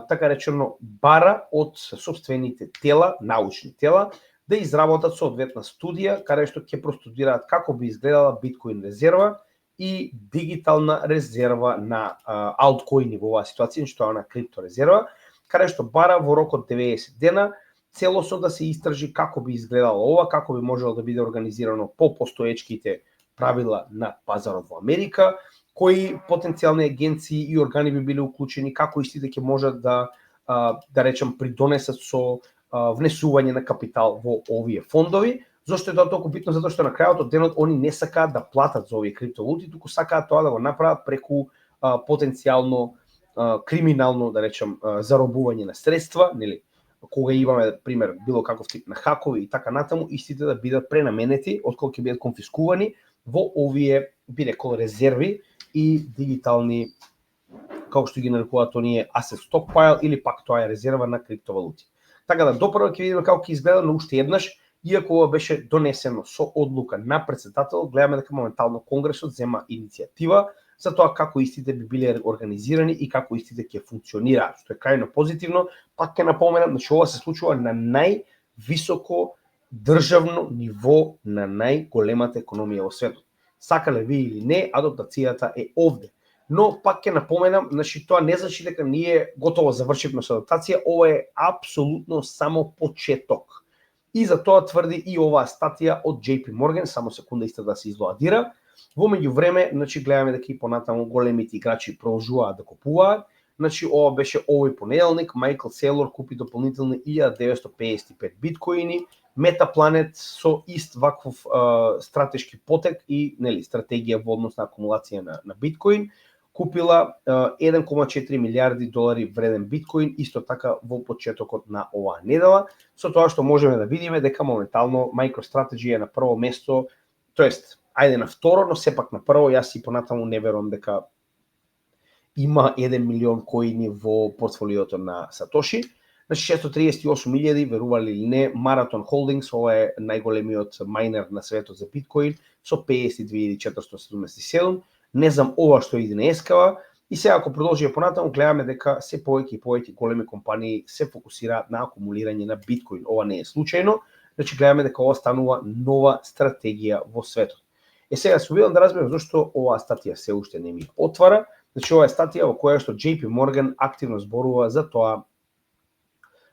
така речено, бара од собствените тела, научни тела, да изработат соодветна студија, каде што ќе простудираат како би изгледала биткоин резерва и дигитална резерва на алткоини во оваа ситуација, што е на крипто резерва, каде што бара во рок од 90 дена целосно да се истражи како би изгледало ова, како би можело да биде организирано по постоечките правила на пазарот во Америка, кои потенцијални агенции и органи би биле уклучени, како истите ќе можат да речем придонесат со внесување на капитал во овие фондови. Зошто е тоа толку битно? Затоа што на крајот од денот они не сакаат да платат за овие криптовалути, туку сакаат тоа да го направат преку потенцијално криминално, да речем, заробување на средства, нели? Кога имаме пример било каков тип на хакови и така натаму, истите да бидат пренаменети, отколку ќе бидат конфискувани во овие, би рекол, резерви и дигитални, како што ги нарекуваат оние asset stockpile, или пак тоа е резерва на криптовалути. Така да допрво ќе видиме како ќе изгледа, но уште еднаш, иако ова беше донесено со одлука на председател, гледаме дека моментално Конгресот зема иницијатива за тоа како истите би биле организирани и како истите ќе функционираат, што е крајно позитивно. Пак ќе напоменам, значи ова се случува на највисоко државно ниво на најголемата економија во светот. Сакале ви или не, адаптацијата е овде. Но пак ќе напоменам, значи тоа не значи дека ние готово завршивме со адаптација, ова е апсолутно само почеток. И за тоа тврди и оваа статија од JP Morgan, само секунда иста да се излоадира. Во меѓувреме, значи гледаме дека и понатаму големите играчи продолжуваат да купуваат. Значи ова беше овој понеделник, Майкл Сейлор купи дополнителни 1955 биткоини, Metaplanet со ист ваков стратешки потек и нели стратегија во однос на акумулација на биткоин, купила 1,4 милиарди долари вреден биткоин, исто така во почетокот на оваа недела, со тоа што можеме да видиме дека моментално MicroStrategy е на прво место, тоест ајде на второ, но сепак на прво. Јас и понатаму не верувам дека има 1 милион коини во портфолиото на Сатоши. Значи 638.000, верували или не, Marathon Holdings, ова е најголемиот майнер на светот за биткоин, со 52.477. Не знам ова што иде денескава. И сега ако продолжиме понатаму, гледаме дека се повеќе и повеќе големи компании се фокусираат на акумулирање на биткоин. Ова не е случајно, значи гледаме дека ова станува нова стратегија во светот. Сега се обидам да разберам зашто оваа статија се уште не ми отвара. Значи ова е статија во која што JP Morgan активно зборува за тоа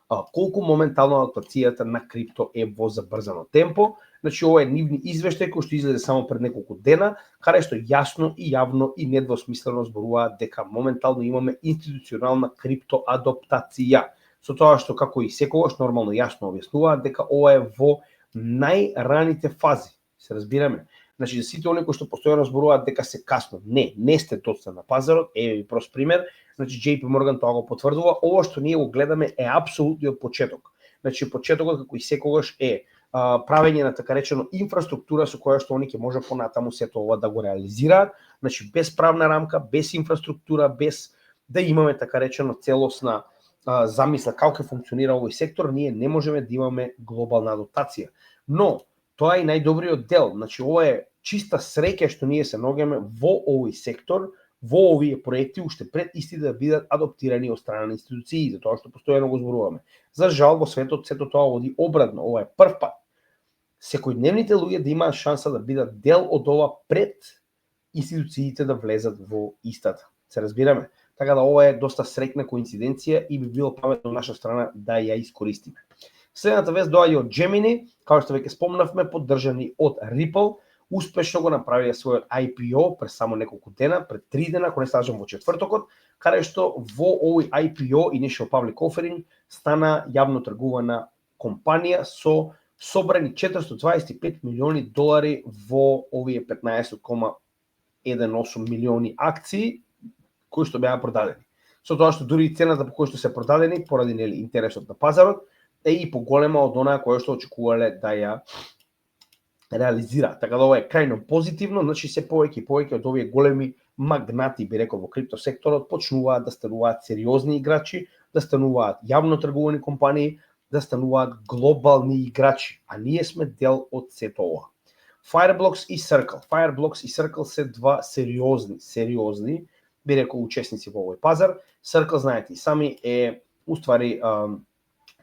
колку моментално адаптацијата на крипто е во забрзано темпо. Значи ова е нивни извештај кој што излезе само пред неколку дена, каде што јасно и јавно и недвосмислено зборуваат дека моментално имаме институционална крипто адаптација. Со тоа што како и секогаш нормално јасно објаснуваат дека ова е во најраните фази. Се разбираме. Значи, за сите оние кои што постојано зборуваат дека се касно, не сте точно на пазарот, еве ви прост пример, значи JP Morgan тоа го потврдува, ова што ние го гледаме е апсолутниот почеток. Значи, почетокот како и секогаш е правење на така речено инфраструктура со која што они ќе може понатаму сето ова да го реализираат, значи без правна рамка, без инфраструктура, без да имаме така речено целосна замисла како ќе функционира овој сектор, ние не можеме да имаме глобална адаптација. Но тоа е и најдобриот дел. Значи, ова е чиста среќа што ние се наоѓаме во овој сектор, во овие проекти, уште пред исти да бидат адаптирани од страна на институциите, тоа што постојано го зборуваме. За жал, во светот сето тоа оди обратно. Ова е прв пат секојдневните луѓе да имаат шанса да бидат дел од ова пред институциите да влезат во истата. Се разбираме? Така да ова е доста среќна коинциденција и би било паметно наша страна да ја искористиме. Следната вест доаѓа од Gemini, како што веќе спомнавме, поддржани од Ripple, успешно го направија својот IPO пред само неколку дена, пред 3 дена, ако не стажам во четвртокот, каде што во овој IPO, Initial Public Offering, стана јавно тргувана компанија со собрани 425 милиони долари во овие 15,18 милиони акции кои што беа продадени. Со тоа што дури цената по која што се продадени, поради нели интересот на пазарот, е и поголема од онаа која што очекувале да ја реализира. Така да ова е крајно позитивно, значи се повеќе и повеќе од овие големи магнати, би рекол, во крипто секторот почнуваат да стануваат сериозни играчи, да стануваат јавно тргувани компании, да стануваат глобални играчи, а ние сме дел од сето ова. Fireblocks и Circle. Fireblocks и Circle се два сериозни, би рекол, учесници во овој пазар. Circle, знаете и сами, е уствари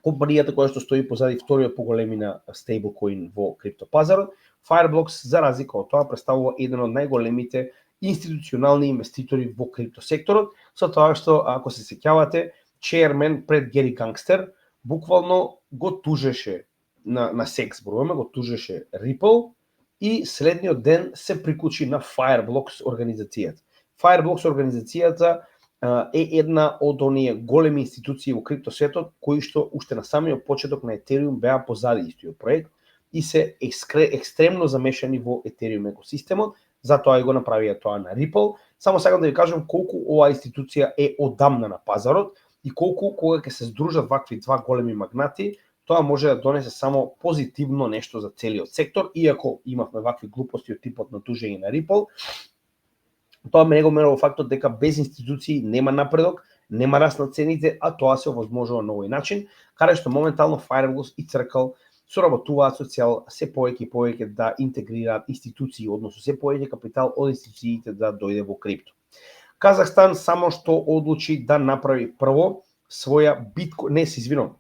компанијата која што стои позади вториот по големина стейблкоин во криптопазарот. Fireblocks, за разлика од тоа, представува еден од најголемите институционални инвеститори во криптосекторот, со тоа што, ако се сеќавате, чеермен пред Гери Гангстер буквално го тужеше на секс, зборуваме, го тужеше Ripple и следниот ден се приклучи на Fireblocks организацијата. Fireblocks организацијата е една од оние големи институции во криптосветот кои што уште на самиот почеток на Ethereum беа позади истиот проект и се екстремно замешани во Ethereum екосистемот, затоа и го направија тоа на Ripple. Само сакам да ви кажам колку оваа институција е одамна на пазарот и колку кога ќе се здружат вакви два големи магнати, тоа може да донесе само позитивно нешто за целиот сектор, иако имавме вакви глупости од типот на тужење на Ripple. Тоа ме не го мерува фактот дека без институции нема напредок, нема раст на цените, а тоа се овозможува на овој начин, каде што моментално Fireblocks и Circle соработуваат со цел се повеќе и повеќе да интегрираат институции, односно се повеќе капитал од институциите да дојде во крипто. Казахстан само што одлучи да направи прво своја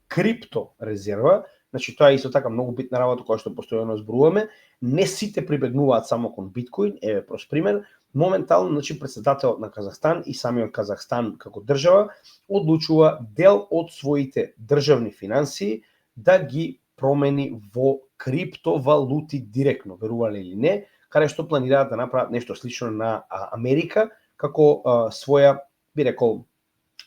крипто резерва, Значи тоа е исто така многу битна работа која што постојано зборуваме. Не сите прибегнуваат само кон биткоин, еве прост пример. Моментално, значи претседателот на Казахстан и самиот Казахстан како држава одлучува дел од своите државни финансии да ги промени во криптовалути директно, верувале или не, каде што планираат да направат нешто слично на Америка како своја, би рекол,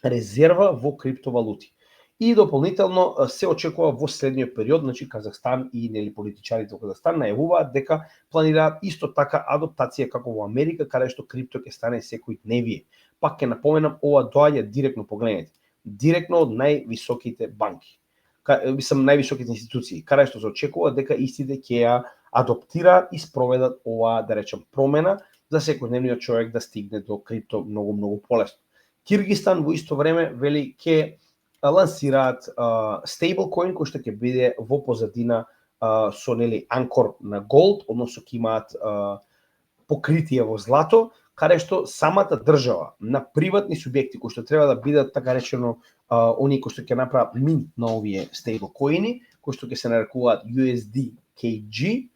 резерва во криптовалути. И дополнително се очекува во следниот период, значи Казахстан и нели политичарите во Казахстан најавуваат дека планираат исто така адаптација како во Америка, каде што крипто ќе стане секој дневие. Пак ќе напоменам, ова доаѓа директно, погледнете, директно од највисоките банки, мислам највисоките институции, каде што се очекува дека истите ќе ја адаптираат и спроведат оваа, да речем, промена за секојдневниот човек да стигне до крипто многу полесно. Киргистан во исто време вели ќе лансираат стейблкоин кој што ќе биде во позадина со нели анкор на голд, односно ќе имаат покритие во злато, каде што самата држава на приватни субјекти кои што треба да бидат така речено оние кои што ќе направат минт на овие стейблкоини, кои што ќе се нарекуваат USDKG,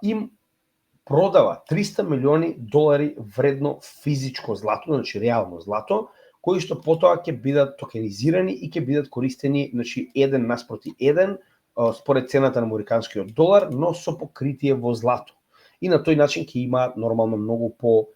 им продава $300 милиони вредно физичко злато, значи реално злато, кои што потоа ќе бидат токенизирани и ќе бидат користени, значи 1:1 според цената на американскиот долар, но со покритие во злато. И на тој начин ќе имаат нормално многу по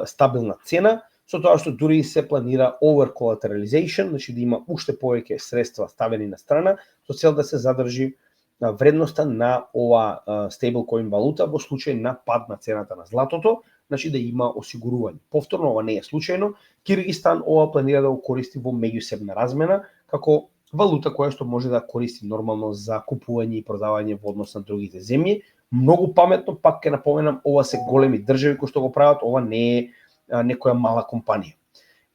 стабилна цена, со тоа што дури се планира over collateralization, значи да има уште повеќе средства ставени на страна со цел да се задржи вредноста на ова стейблкоин валута во случај на пад на цената на златото, значи да има осигурување. Повторно, ова не е случајно. Киргистан ова планира да го користи во меѓусебна размена како валута која што може да користи нормално за купување и продавање во однос на другите земји. Многу паметно, пак ќе напоменам, ова се големи држави кои што го прават, ова не е некоја мала компанија.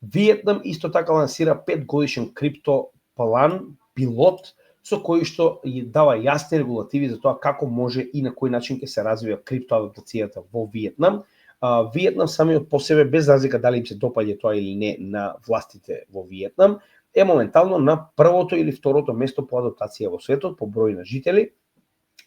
Виетнам исто така лансира 5-годишен крипто план, пилот, со кој што дава јасни регулативи за тоа како може и на кој начин ќе се развива криптоадаптацијата во Виетнам. Виетнам самиот по себе, без разлика дали им се допаѓа тоа или не на властите во Виетнам, е моментално на првото или второто место по адаптација во светот, по број на жители,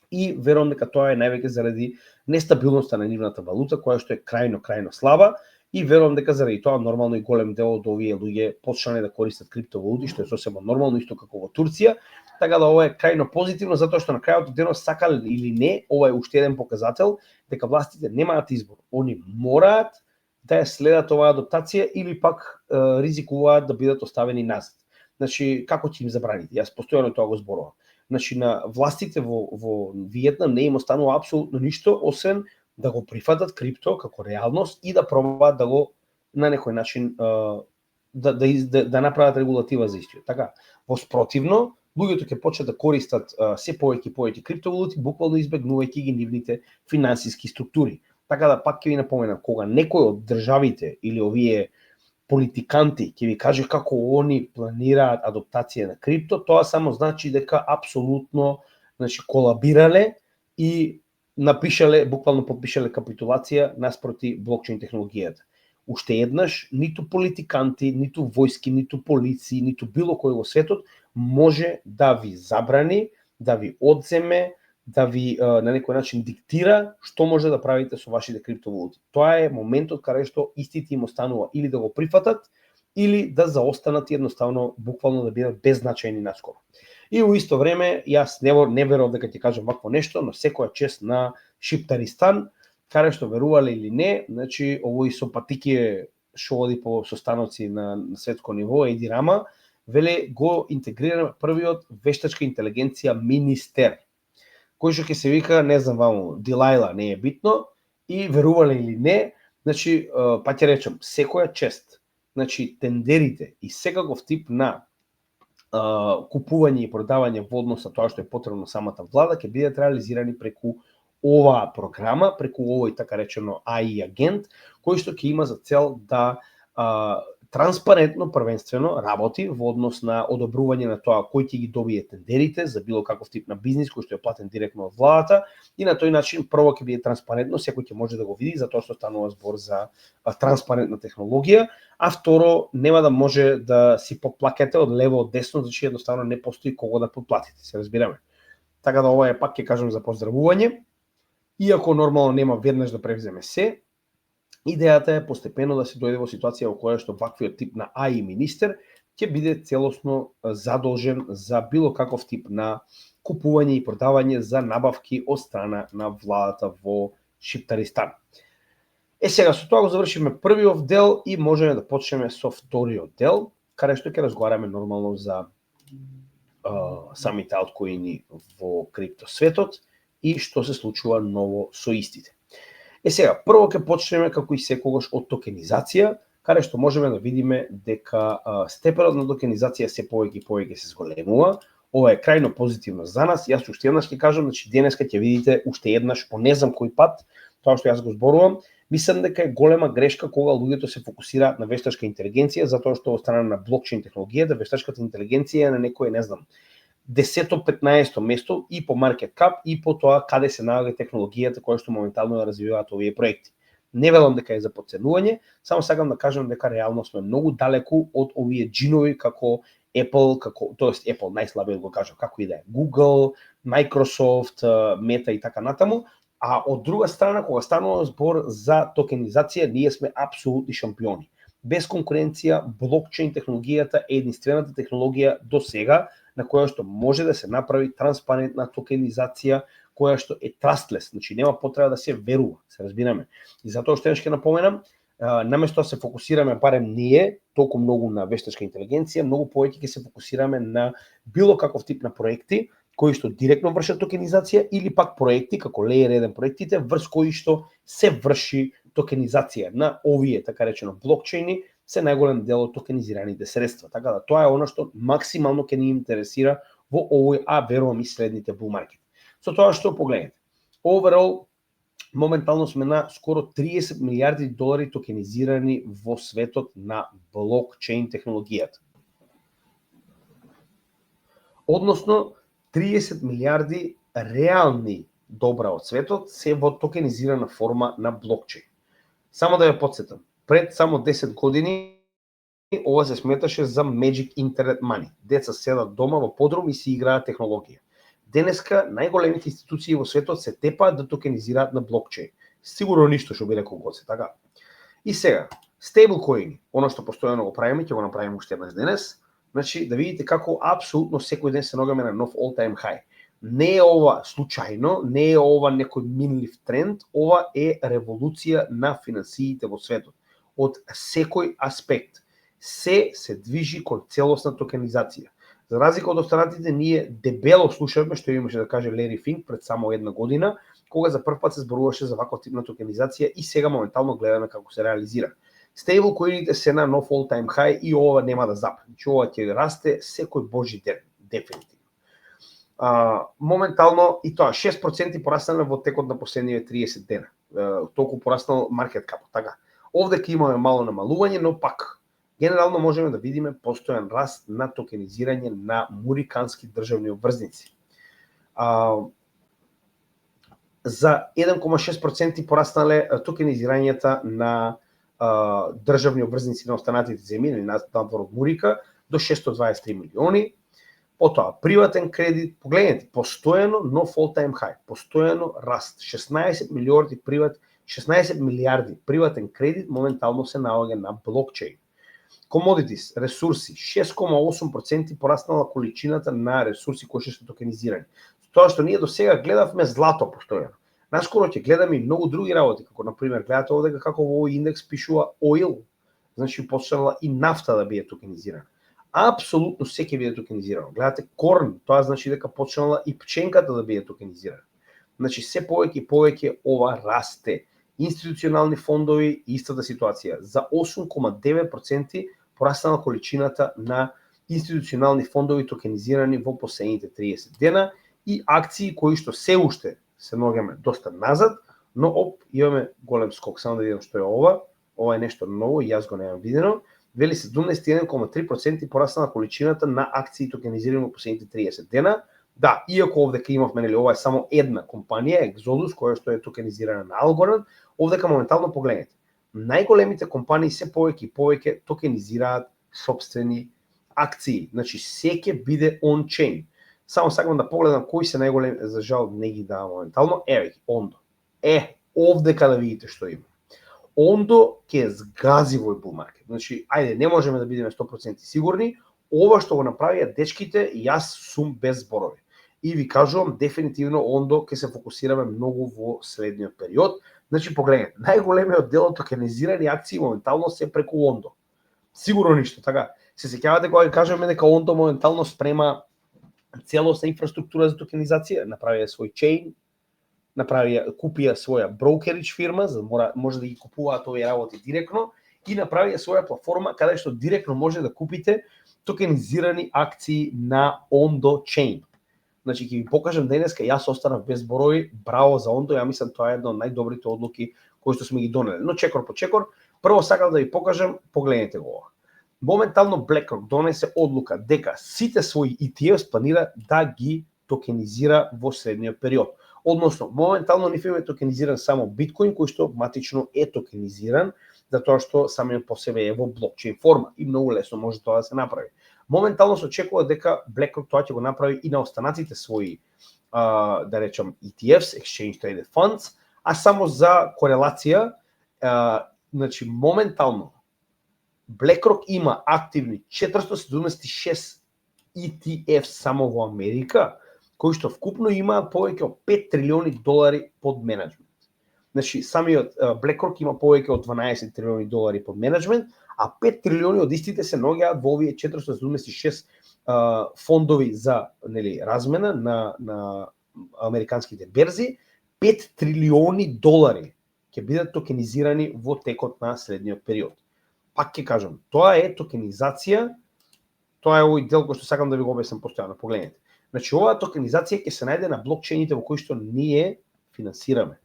и верувам дека тоа е највеќе заради нестабилноста на нивната валута, која што е крајно слаба, и верувам дека заради тоа нормално и голем дел од овие луѓе почнале да користат криптовалути, што е сосема нормално, исто како во Турција. Така да ова е крајно позитивно, затоа што на крајот од денот, сакале или не, ова е уште еден показател дека властите немаат избор. Они мораат да ја следат оваа адаптација или пак ризикуваат да бидат оставени назад. Значи, како ќе им забраните? Јас постојано тоа го зборувам. Значи, на властите во Виетнам не им останува апсолутно ништо, освен да го прифатат крипто како реалност и да пробаат да го на некој начин да направат регулатива за истиот. Така, во спротивно, луѓето ќе почнат да користат се повеќе криптовалути, буквално избегнувајќи ги нивните финансиски структури. Така да пак ќе ви напоменам, кога некој од државите или овие политиканти ќе ви каже како они планираат адаптација на крипто, тоа само значи дека апсолутно, значи, колабирале и напишале, буквално подпишале капитулација наспроти блокчейн технологијата. Уште еднаш, ниту политиканти, ниту војски, ниту полиција, ниту било кој во светот може да ви забрани, да ви одземе, да ви на некој начин диктира што може да правите со вашите криптовалути. Тоа е моментот каде што истите им останува или да го прифатат, или да заостанат и едноставно буквално да бидат беззначајни наскоро. И во исто време, јас не верувам дека ќе кажам вакво нешто, но секоја чест на Шиптаристан, каде што верувале или не, значи овој со патики што оди по состаноци на светско ниво, Еди Рама, веле го интегрираме првиот вештачка интелигенција министер, кој што ќе се вика, не знам ваму, Дилајла, не е битно, и верувале или не, значи, па ќе речем, секоја чест, значи, тендерите и секаков тип на купување и продавање во однос на тоа што е потребно самата влада, ќе бидат реализирани преку оваа програма, преку овој така речено AI агент, кој што ќе има за цел да транспарентно првенствено работи во однос на одобрување на тоа кој ќе ги добие тендерите за било каков тип на бизнис кој што е платен директно од владата и на тој начин прво ќе биде транспарентно, секој ќе може да го види затоа што станува збор за транспарентна технологија, а второ нема да може да си поплакете од лево од десно, значи едноставно не постои кого да поплатите, се разбираме. Така да ова е пак ќе кажам за поздравување, иако нормално нема веднаш да превземе се. Идејата е постепено да се дојде во ситуација во која што ваквиот тип на АИ министер ќе биде целосно задолжен за било каков тип на купување и продавање за набавки од страна на владата во Шиптаристан. Сега со тоа го завршиме првиот дел и можеме да почнеме со вториот дел, каде што ќе разговараме нормално за самите алткоини во криптосветот и што се случува ново со истите. Сега, прво ќе почнеме како и секогаш од токенизација, каде што можеме да видиме дека степенот на токенизација се повеќе и повеќе се зголемува. Ова е крајно позитивно за нас. Јас уште еднаш ќе кажам, значи денеска ќе видите уште еднаш по не знам кој пат тоа што јас го зборувам. Мислам дека е голема грешка кога луѓето се фокусираат на вештачка интелигенција, затоа што во страна на блокчейн технологијата, вештачката интелигенција е на некој, не знам, 10-15 место и по маркет кап и по тоа каде се наоѓа технологијата која што моментално ја развиваат овие проекти. Не велам дека е за подценување, само сакам да кажам дека реално сме многу далеку од овие джинови како Apple, тоест Apple најслабиот го кажам, како и да е, Google, Microsoft, Meta и така натаму, а од друга страна кога станува збор за токенизација, ние сме апсолутни шампиони. Без конкуренција, блокчейн технологијата е единствената технологија до сега на која што може да се направи транспарентна токенизација која што е trustless, значи нема потреба да се верува, се разбираме. И затоа што ќе напоменам, наместо да се фокусираме барем ние толку многу на вештачка интелигенција, многу повеќе ќе се фокусираме на било каков тип на проекти кои што директно вршат токенизација или пак проекти како Layer 1 проектите врз кои што се врши токенизација на овие така речено блокчейни, се најголем дел од токенизираните средства. Така да тоа е она што максимално ќе ни интересира во овој, верувам и следните bull market. Со тоа што погледнете. Overall, моментално сме на скоро 30 милиарди долари токенизирани во светот на блокчейн технологијата. Односно, 30 милиарди реални добра од светот се во токенизирана форма на блокчейн. Само да ја подсетам, пред само 10 години ова се сметаше за Magic Internet Money. Деца седат дома во подрум и си играат технологија. Денеска најголемите институции во светот се тепаат да токенизираат на блокчейн. Сигурно ништо што би рекол Гоце, така. И сега, стейблкоини, оно што постојано го правиме, ќе го направиме уште еднаш денес, значи да видите како апсолутно секој ден се ногаме на нов all-time high. Не е ова случајно, не е ова некој минлив тренд, ова е револуција на финансиите во светот. Од секој аспект. Се движи кон целосна токенизација. За разлика од останатите, ние дебело слушавме што имаше да каже Лери Финк пред само една година, кога за прв пат се зборуваше за ваква тип на токенизација и сега моментално гледаме како се реализира. Стейблкоините се на нов all-time high и ова нема да запне. Ова ќе расте секој божи ден, дефинитивно. Моментално и тоа 6% пораснале во текот на последниве 30 дена. Толку пораснал маркет капот, така. Овде ќе имаме мало намалување, но пак генерално можеме да видиме постојан раст на токенизирање на мурикански државни обврзници. За 1,6% пораснале токенизирањата на државни обврзници на останатите земји, или надвор од Мурика, до 623 милиони. Потоа, приватен кредит, погледнете, постојано нов all-time high, постојано раст, 16 милиарди приватен кредит моментално се наоѓа на блокчейн. Commodities, ресурси, 6,8% пораснала количината на ресурси кои се токенизирани. Тоа што ние до сега гледавме злато постојано. Наскоро ќе гледаме и многу други работи, како например гледате овде како во овој индекс пишува oil, значи почнала и нафта да биде токенизирана. Апсолутно се ќе биде токенизирано. Гледате корн, тоа значи дека почнала и пченката да биде токенизирана. Значи се повеќе и повеќе ова расте. Институционални фондови, истата ситуација. За 8,9% пораснала количината на институционални фондови токенизирани во последните 30 дена и акции кои што се уште се ногаме доста назад, но имаме голем скок. Само да видам што е ова. Ова е нешто ново, јас го немам видено. вели 71,3% порасна количината на акции токенизирани во последните 30 дена. Да, иако овдека имавме, нели, ова е само една компанија, Exodus, која што е токенизирана на Algorand, овдека моментално погледнете. Најголемите компании се повеќе и повеќе токенизираат сопствени акции. Значи, се ќе биде on-chain. Само сакам да погледам кои се најголеми, за жал не ги дава моментално. Еве ги, Ondo. Овдека да видите што има. Ondo ќе згази во bull market. Значи, ајде, не можеме да бидеме 100% сигурни, ова што го направија дечките, јас сум без зборови. И ви кажувам, дефинитивно Ondo ќе се фокусираме многу во следниот период. Значи, погледнете, најголемиот дел од токенизирани акции моментално се преку Ondo. Сигурно ништо, така. Се сеќавате кога кажеме дека Ondo моментално спрема целосна инфраструктура за токенизација, направија свој чейн, купија своја брокеридж фирма, за да може да ги купуваат овие работи директно, и направија своја платформа каде што директно може да купите токенизирани акции на Ondo Chain. Значи, ќе ви покажам денеска, јас останав без зборови, браво за Ondo, ја мислам тоа е една од најдобрите одлуки кои што сме ги донели. Но чекор по чекор, прво сакам да ви покажам, погледнете го ова. Моментално BlackRock донесе одлука дека сите своји ETFs планира да ги токенизира во следниот период. Односно, моментално нив е токенизиран само биткоин, кој што матично е токенизиран, затоа што самиот по себе е во блокчейн форма и многу лесно може тоа да се направи. Моментално се очекува дека BlackRock тоа ќе го направи и на останатите своји, да речам, ETFs, Exchange Traded Funds, а само за корелација, значи, моментално BlackRock има активни 476 ETF само во Америка, кои што вкупно имаат повеќе од 5 трилиони долари под менеджмент. Значи, самиот BlackRock има повеќе од 12 трилиони долари под менеджмент, а 5 трилиони од истите се наоѓаат во овие 476 фондови за, нели, размена на американските берзи. 5 трилиони долари ќе бидат токенизирани во текот на следниот период. Пак ќе кажам, тоа е токенизација, тоа е овој дел кој што сакам да ви го објаснам постојано, погледнете. Значи, оваа токенизација ќе се најде на блокчейните во кои што ние финансираме.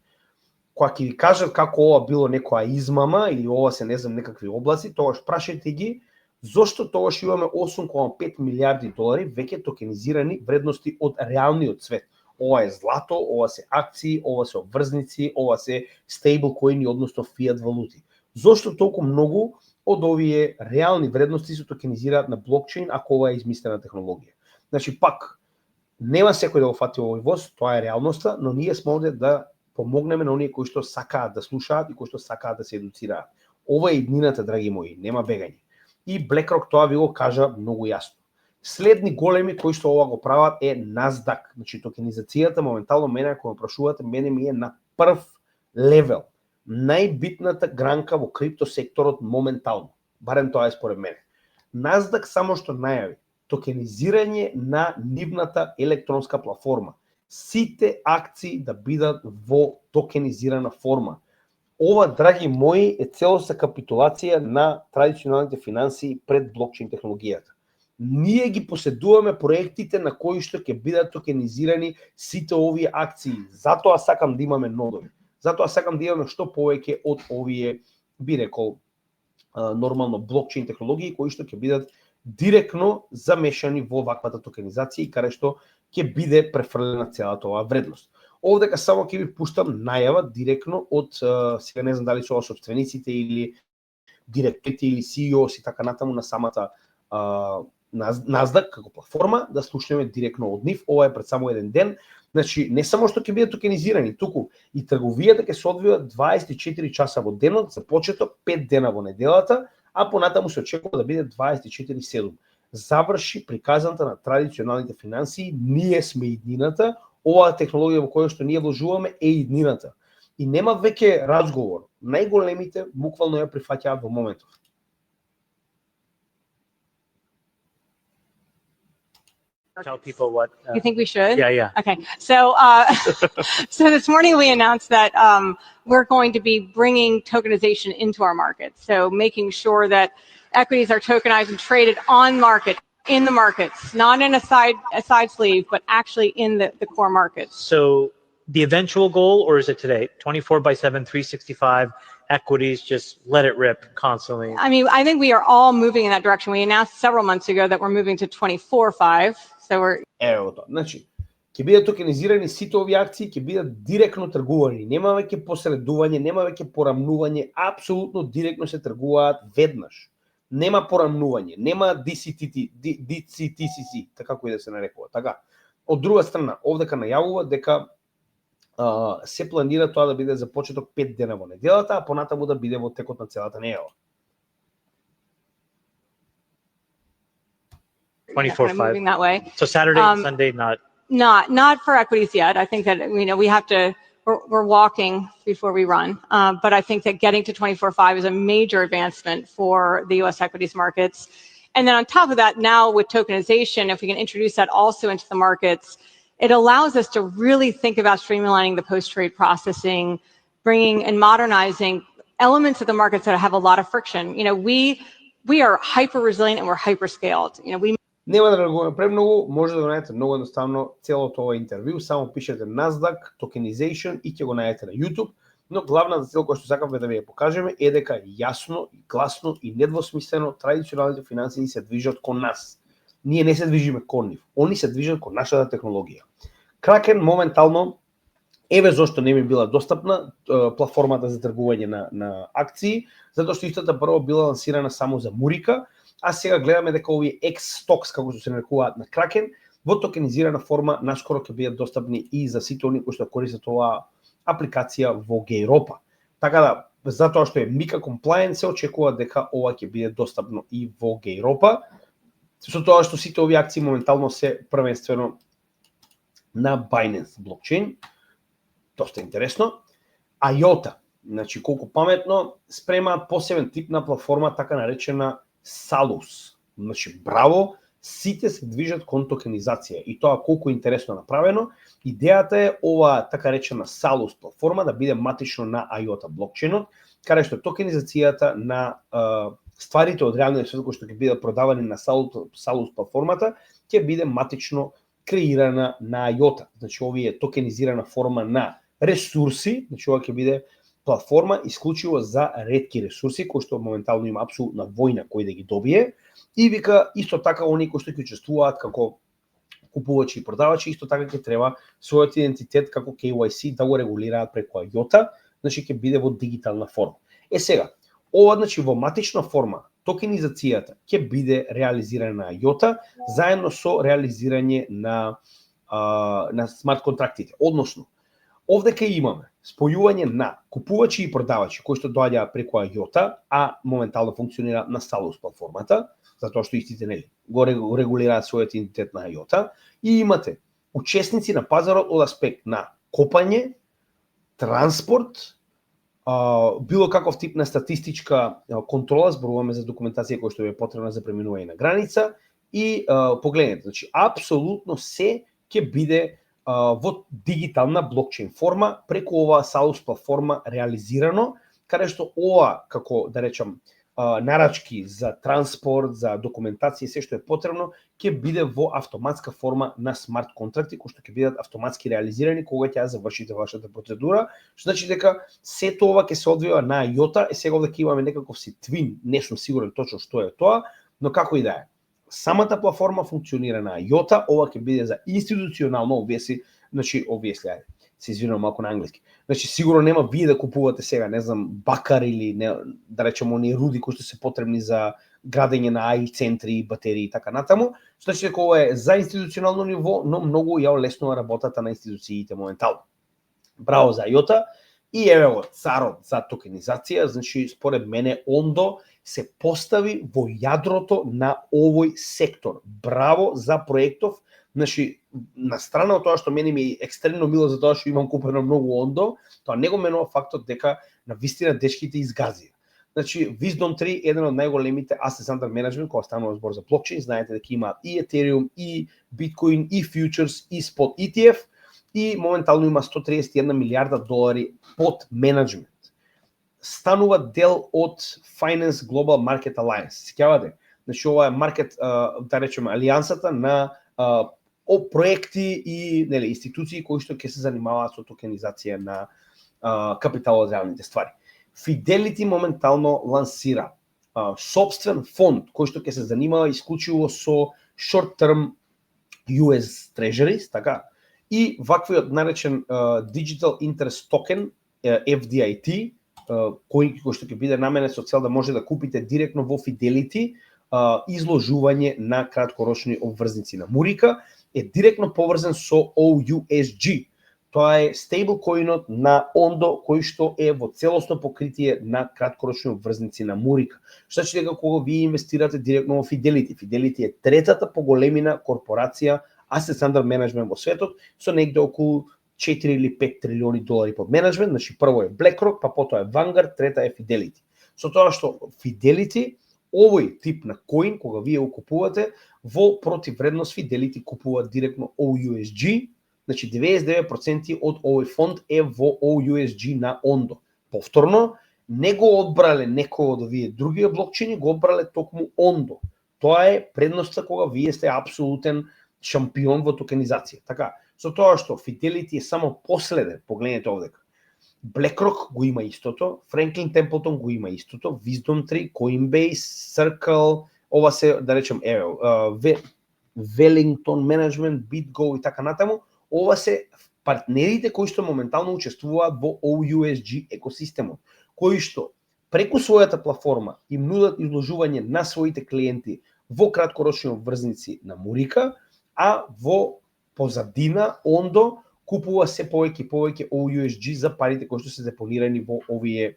Кога ќе ви кажат како ова било некоја измама или ова се, не знам, некакви облаци, тогаш прашајте ги зошто тогаш имаме 8,5 милиарди долари веќе токенизирани вредности од реалниот свет. Ова е злато, ова се акции, ова се обврзници, ова се стейблкоини, односно фиат валути. Зошто толку многу од овие реални вредности се токенизираат на блокчейн ако ова е измислена технологија? Значи, пак, нема секој да го фати овој воз, тоа е реалноста, но ние сме овде да помогнеме на оние кои што сакаат да слушаат и кои што сакаат да се едуцираат. Ова е иднината, драги мои, нема бегање. И BlackRock тоа ви го кажа многу јасно. Следни големи кои што ова го прават е Nasdaq. Значи, токенизацијата моментално мене, ако ме прашувате, мене ми е на прв левел. Најбитната гранка во крипто секторот моментално. Барем тоа е според мене. Nasdaq само што најави токенизирање на нивната електронска платформа. Сите акции да бидат во токенизирана форма. Ова, драги мои, е целосна капитулација на традиционалните финансии пред блокчейн технологијата. Ние ги поседуваме проектите на кои што ќе бидат токенизирани сите овие акции. Затоа сакам да имаме нодови. Затоа сакам да имаме што повеќе од овие, би рекол, нормално блокчейн технологии кои што ќе бидат директно замешани во ваквата токенизација и каде што ќе биде префрлена целата оваа вредност. Овдека само ќе ви пуштам најава директно од, сега не знам дали се собствениците или директорите или CEO и така натаму на самата Nasdaq како платформа, да слушнеме директно од нив. Ова е пред само еден ден. Значи, не само што ќе бидат токенизирани, туку и трговијата ќе се одвива 24 часа во денот, за почеток 5 дена во неделата, а понатаму се очекува да биде 24/7. Заврши приказната на традиционалните финансии, ние сме иднината, оваа технологија во која што ние вложуваме е иднината. И нема веќе разговор. Најголемите буквално ја прифаќаат во моментов. Tell people what you think we should? Yeah. Okay. So so this morning we announced that we're going to be bringing tokenization into our markets. So making sure that equities are tokenized and traded on market, in the markets, not in a side sleeve, but actually in the core markets. So the eventual goal, or is it today, 24/7, 365 equities, just let it rip constantly? I mean, I think we are all moving in that direction. We announced several months ago that we're moving to 24/5. So we're Ево тоа. Значи, ќе бидат токенизирани сите овие акции, ќе бидат директно тргувани. Нема веќе посредување, нема веќе порамнување, апсолутно директно се тргуваат веднаш. Нема порамнување, нема DCTCC, така кој да се нарекува. Така. Од друга страна, овдека најавува дека се планира тоа да биде започеток 5 дена во неделата, а понатаму да биде во текот на целата недела. 24/5. moving that way. So Saturday and Sunday, not. Not for equities yet. I think that, you know, we have to, we're walking before we run. But I think that getting to 24/5 is a major advancement for the US equities markets. And then on top of that, now with tokenization, if we can introduce that also into the markets, it allows us to really think about streamlining the post-trade processing, bringing and modernizing elements of the markets that have a lot of friction. You know, we are hyper resilient and we're hyper scaled. You know, we Нема да регулираме премногу, може да го најдете многу едноставно целото ова интервју, само пишете Nasdaq, tokenization и ќе го најдете на YouTube, но главната цел која што сакавме да ви ја покажеме е дека јасно, гласно и недвосмислено традиционалните финансии се движат кон нас. Ние не се движиме кон нив, они се движат кон нашата технологија. Kraken моментално, еве зошто не ми била достапна платформата за тргување на акции, затоа што истата прво била лансирана само за Мурика, а сега гледаме дека овие X-Stocks, како се нарекуваат на Kraken, во токенизирана форма наскоро ќе бидат достапни и за сите оние кои што користат оваа апликација во Гејропа. Така да, затоа што е MiCA compliant, се очекува дека ова ќе биде достапно и во Гејропа, со тоа што сите овие акции моментално се првенствено на Binance блокчейн. Доста интересно. IOTA, значи колку паметно, спремаат посебен тип на платформа, така наречена Salus. Значи, браво, сите се движат кон токенизација и тоа колку интересно направено. Идејата е ова така речена Salus платформа да биде матично на IOTA блокчейнот, каде што токенизацијата на стварите од реалниот свет кои што ќе бидат продавани на Salus платформата ќе биде матично креирана на IOTA. Значи, овие токенизирана форма на ресурси, значи ова ќе биде платформа исклучиво за ретки ресурси, кои што моментално има апсолутна војна кој да ги добие, и вика исто така оние кои што ќе учествуваат како купувачи и продавачи, исто така ќе треба својот идентитет како KYC да го регулираат преку IOTA, значи ќе биде во дигитална форма. Сега, ова значи во матична форма, токенизацијата ќе биде реализирана на IOTA заедно со реализирање на смарт контрактите, односно овде ќе имаме спојување на купувачи и продавачи кои што доаѓаат преку IOTA, а моментално функционира на Salus платформата, затоа што истите нели го регулираат својот идентитет на IOTA, и имате учесници на пазарот од аспект на копање, транспорт, било каков тип на статистичка контрола, зборуваме за документација која што е потребна за преминување на граница, и погледнете, значи апсолутно се ќе биде во дигитална блокчейн форма преку оваа Salus платформа реализирано, каде што ова, како да речам, нарачки за транспорт, за документација и се што е потребно, ќе биде во автоматска форма на смарт контракти, кои што ќе бидат автоматски реализирани кога ќе завршите вашата процедура, што значи дека сето ова ќе се одвива на IOTA, и сега овде ќе имаме некаков си твин, не сум сигурен точно што е тоа, но како и да е. Самата платформа функционира на IOTA, ова ќе биде за институционално, значи се извинувам малку на англиски. Значи сигурно нема вие да купувате сега, не знам, бакар или не, да речеме оние руди кои што се потребни за градење на AI центри, батерии и така натаму. Значи дека ова е за институционално ниво, но многу ја олеснува работата на институциите моментално. Браво за IOTA. И еве го царот за токенизација, значи според мене Ондо се постави во јадрото на овој сектор. Браво за проектов. Значи, на страна од тоа што мене ми е екстремно мило за тоа што имам купено многу Ондо, тоа не го менува фактот дека на вистина дечките изгазија. Значи, Wisdom 3 е еден од најголемите assets under management, кога станува збор за блокчейн, знаете дека има и Ethereum, и Bitcoin, и Futures, и Spot ETF, и моментално има 131 милиарда долари под менеджмент. Станува дел од Finance Global Market Alliance. Сеќавате? Значи, ова е маркет, да речеме, алијансата на проекти и нели институции кои што ќе се занимаваат со токенизација на капиталот за реалните ствари. Fidelity моментално лансира собствен фонд кој што ќе се занимава исклучиво со short term US Treasuries, така, и ваквиот наречен Digital Interest Token, FDIT, кој што ќе биде наменет со цел да може да купите директно во Fidelity изложување на краткорочни обврзници на Мурика, е директно поврзан со OUSG. Тоа е стейблкоинот на Ondo кој што е во целосно покритие на краткорочни обврзници на Мурика. Што значи дека кога вие инвестирате директно во Fidelity, Fidelity е третата поголемина корпорација Assets Under Management во светот со негде околу 4 или 5 трилиони долари под менеджмент, значи прво е BlackRock, па потоа е Vanguard, трета е Fidelity. Со тоа што Fidelity, овој тип на коин, кога вие го купувате, во противвредност Fidelity купува директно OUSG, значи 99% од овој фонд е во OUSG на Ondo. Повторно, не го одбрале некој од овие други блокчейни, го одбрале токму Ondo. Тоа е предноста кога вие сте апсолутен шампион во токенизација. Така, со тоа што Fidelity е само последен, погледнете овдека. BlackRock го има истото, Franklin Templeton го има истото, Wisdom Tree, Coinbase, Circle, ова се, да речем, Wellington Management, BitGo и така натаму, ова се партнерите кои што моментално учествуваат во OUSG екосистемот, кои што преку својата платформа им нудат изложување на своите клиенти во краткорочни обврзници на Мурика, а во позадина Ondo купува се повеќе и повеќе OUSG за парите кои што се депонирани во овие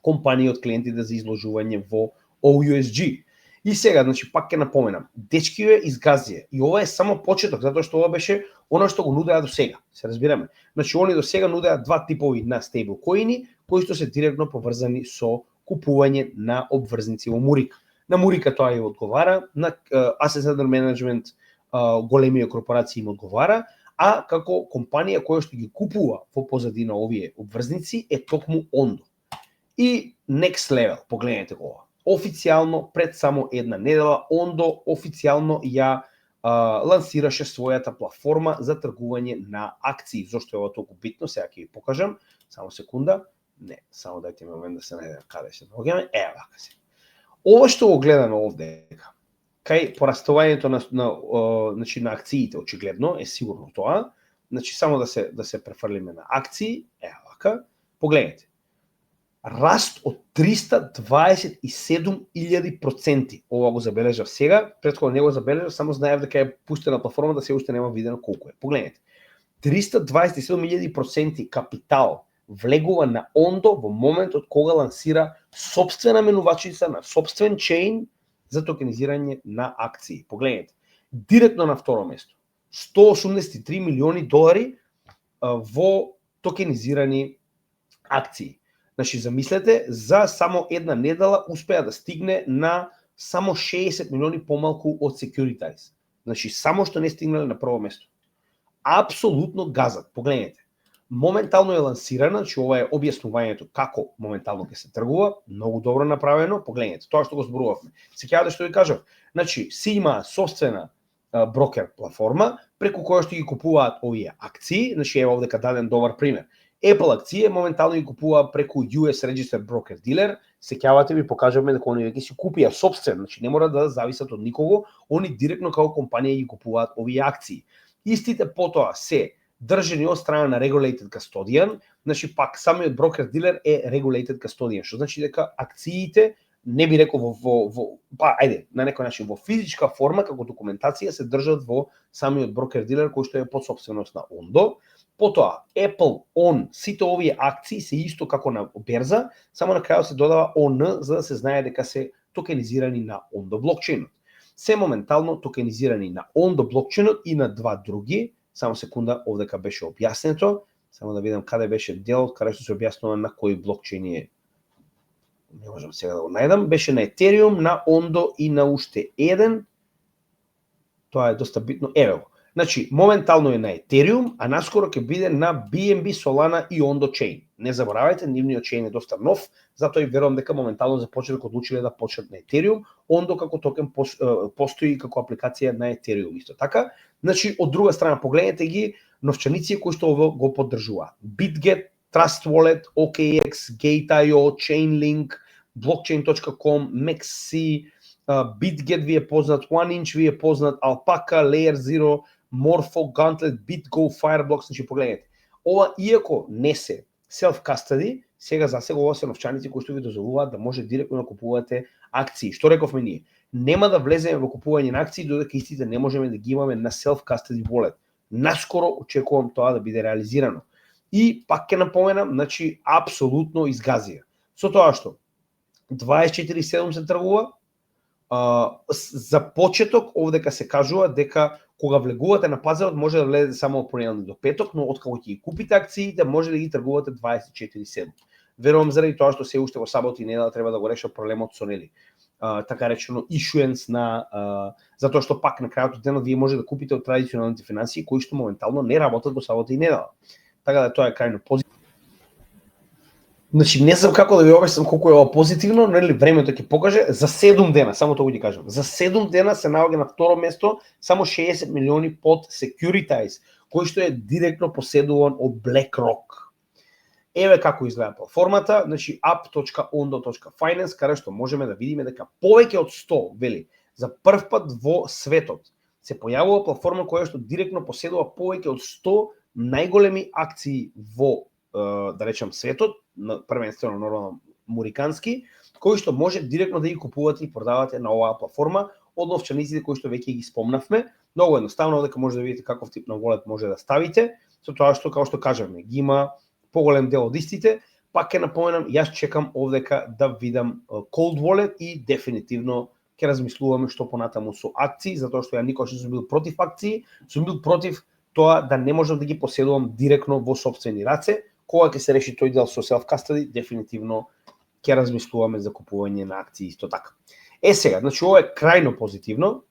компании од клиентите за изложување во OUSG. И сега, значи, пак ќе напоменам, дечки е изгазија. И ова е само почеток, затоа што ова беше она што го нудеа до сега. Се разбираме. Значи, они до сега нудеа два типови на стейблкоини, кои што се директно поврзани со купување на обврзници во Мурика. На Мурика тоа ја одговара, на Assets Under Management големија корпорации им одговара, а како компанија која што ги купува во позадина овие обврзници е токму Ondo. И next level, погледнете го ова. Официјално пред само една недела Ondo официјално ја лансираше својата платформа за тргување на акции. Зошто е ова толку битно? Сега ќе ви покажам. Само секунда. Не, само дайте ми момент да се најдем каде се наоѓаме. Ева вака се. Ова што го гледаме овдека, кај порастувањето значи на акциите очигледно е сигурно тоа. Значи само да се префрлиме на акции, ева вака. Погледнете. Раст од 327.000%. Ова го забележав сега, претходно не го забележав, само знаев дека е пуштена платформа, да се уште нема видено колку е. Погледнете. 327.000% капитал влегува на Ondo во моментот кога лансира собствена менувачица на собствен чейн за токенизирање на акции. Погледнете. Директно на второ место. 183 милиони долари во токенизирани акции. Значи, замислете, за само една недела успеа да стигне на само 60 милиони помалку од Securitize. Значи, само што не стигнале на прво место. Апсолутно газат. Погледнете. Моментално е лансирана, значи ова е објаснувањето како моментално ќе се тргува, многу добро направено. Погледнете, тоа што го зборувавме. Сеќавате што ви кажав? Значи, си има собствена брокер платформа преку која што ги купуваат овие акции. Значи, ева овдека даден добар пример. Apple акции моментално ги купува преку US Registered Broker Dealer. Сеќавате ви покажавме дека они веќе си купија собствен, значи не мора да зависат од никого, они директно како компанија ги купуваат овие акции. Истите потоа се држени од страна на Regulated Custodian, значи пак самиот брокер дилер е Regulated Custodian, што значи дека акциите не би рекол па ајде, на некој начин во физичка форма како документација се држат во самиот брокер дилер кој што е под собственост на Ondo. Потоа Apple on сите овие акции се исто како на берза, само на крајот се додава ON за да се знае дека се токенизирани на Ondo блокчейнот. Се моментално токенизирани на Ondo блокчейнот и на два други. Само секунда, овдека беше објаснето. Само да видам каде беше делот, каде што се објаснува на кој блокчейн е. Не можам сега да го најдам. Беше на Ethereum, на Ondo и на уште еден. Тоа е доста битно. Еве го. Значи, моментално е на Ethereum, а наскоро ќе биде на BNB, Solana и Ondo Chain. Не заборавајте, нивниот чейн е доста нов, затоа и верувам дека моментално за почеток одлучиле да почнат на Ethereum. Ondo како токен постои како апликација на Ethereum исто така. Значи, од друга страна погледнете ги новчаници кои што го поддржуваат. BitGet Trust Wallet, OKX, Gate.io, Chainlink, Blockchain.com, MEXC, BitGet ви е познат, OneInch ви е познат, Alpaca, Layer Zero, Morpho, Gauntlet, BitGo, Fireblocks, значи погледнете. Ова, иако не се self-custody, сега ова се новчаници кои што ви дозволуваат да може директно да купувате акции. Што рековме ние? Нема да влеземе во купување на акции додека истите не можеме да ги имаме на self-custody wallet. Наскоро очекувам тоа да биде реализирано. И пак ќе напоменам, значи апсолутно изгазија. Со тоа што 24/7 се тргува, за почеток овдека се кажува дека кога влегувате на пазарот може да влезете само од понеделник до петок, но откако ќе ги купите акциите може да ги тргувате 24/7. Верувам заради тоа што се уште во сабота и недела треба да го решат проблемот со нели така речено issuance на затоа што пак на крајот од денот вие може да купите од традиционалните финансии кои што моментално не работат во сабота и недела. Така да тоа е крајно позитивно. Значи не знам како да ви обяснам колку е ова позитивно, нели времето ќе покаже. За 7 дена, само тоа го ќе кажам. За 7 дена се наоѓа на второ место само 60 милиони под Securitize, кој што е директно поседуван од BlackRock. Еве како изгледа платформата, значи app.ondo.finance, каде што можеме да видиме дека повеќе од 100, вели, за прв пат во светот се појавува платформа која што директно поседува повеќе од 100 најголеми акции во да речем светот, првенствено нормално американски, кои што може директно да ги купувате и продавате на оваа платформа од новчаниците кои што веќе ги спомнавме. Многу едноставно дека може да видите каков тип на wallet може да ставите, со тоа што како што кажавме, ги има поголем дел од истите. Пак ќе напоменам, јас чекам овдека да видам cold wallet и дефинитивно ќе размислуваме што понатаму со акции, затоа што ја никогаш не сум бил против акции, сум бил против тоа да не можам да ги поседувам директно во сопствени раце. Кога ќе се реши тој дел со self-custody, дефинитивно ќе размислуваме за купување на акции исто така. Сега, значи ова е крајно позитивно.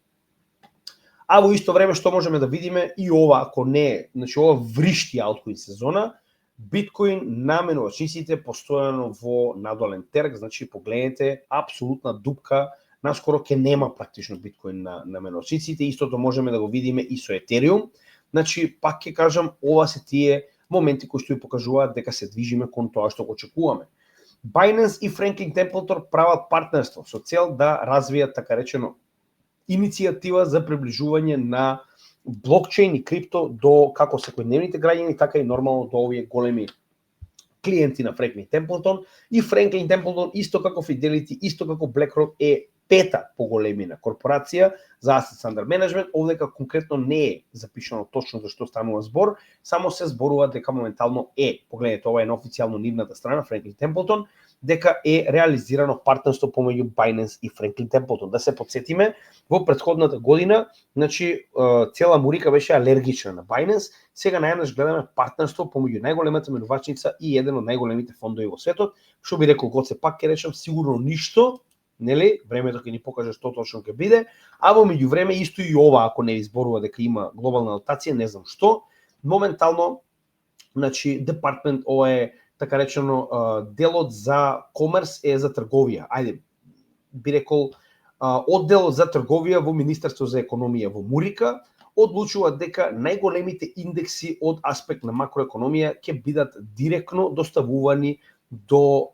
А во исто време што можеме да видиме и ова, ако не, значи ова вришти алткоин сезона, биткоин на менувачниците постојано во надолен терг, значи погледнете, апсолутна дупка, наскоро ќе нема практично биткоин на менувачниците, истото можеме да го видиме и со Етериум. Значи, пак ќе кажам, ова се тие моменти кои што ви покажуваат дека се движиме кон тоа што го очекуваме. Binance и Franklin Templeton прават партнерство со цел да развијат така речено иницијатива за приближување на блокчейн и крипто до како секојдневните граѓани, така и нормално до овие големи клиенти на Franklin Templeton. И Franklin Templeton, исто како Fidelity, исто како BlackRock, е пета поголемина корпорација за assets under management. Овдека конкретно не е запишано точно за што станува збор, само се зборува дека моментално погледнете, ова е на официјално нивната страна Franklin Templeton, дека е реализирано партнерство помеѓу Binance и Franklin Templeton. Да се подсетиме, во претходната година, значи цела Америка беше алергична на Binance, сега најнаш гледаме партнерство помеѓу најголемата менувачница и еден од најголемите фондови во светот. Што би рекол, Гоце, пак ќе речам, сигурно ништо, нели, времето ќе ни покаже што точно ќе биде, а во меѓувреме исто и ова, ако не ви зборува дека има глобална ротација, не знам што, моментално, значи, департмент, ова е така речено делот за комерс е за трговија. Ајде, би рекол, оддел за трговија во Министерство за економија во Мурика одлучува дека најголемите индекси од аспект на макроекономија ќе бидат директно доставувани до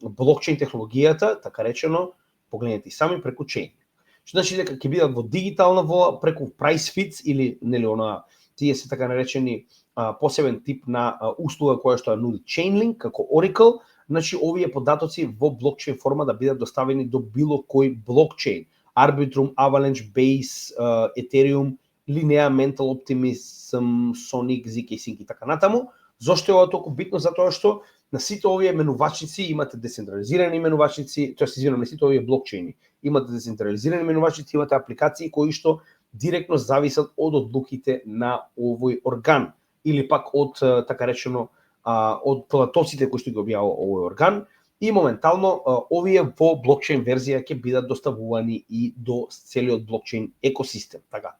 блокчейн технологијата, така речено, погледнете сами преку чейн. Што значи дека ќе бидат во дигитална вола преку PriceFits или нели она тие се така наречени посебен тип на услуга која што ја нуди Chainlink како Oracle, значи овие податоци во блокчейн форма да бидат доставени до било кој блокчейн, Arbitrum, Avalanche, Base, Ethereum, Linea, Mental Optimism, Sonic, ZK Sync и така натаму. Зошто е ова толку битно? Затоа што на сите овие менувачници имате децентрализирани менувачници, тоа се извинувам, на сите овие блокчейни имате децентрализирани менувачници, имате апликации кои што директно зависат од одлуките на овој орган или пак од така речено од податоците кои што ги објавува овој орган, и моментално овие во блокчейн верзија ќе бидат доставувани и до целиот блокчейн екосистем. Така.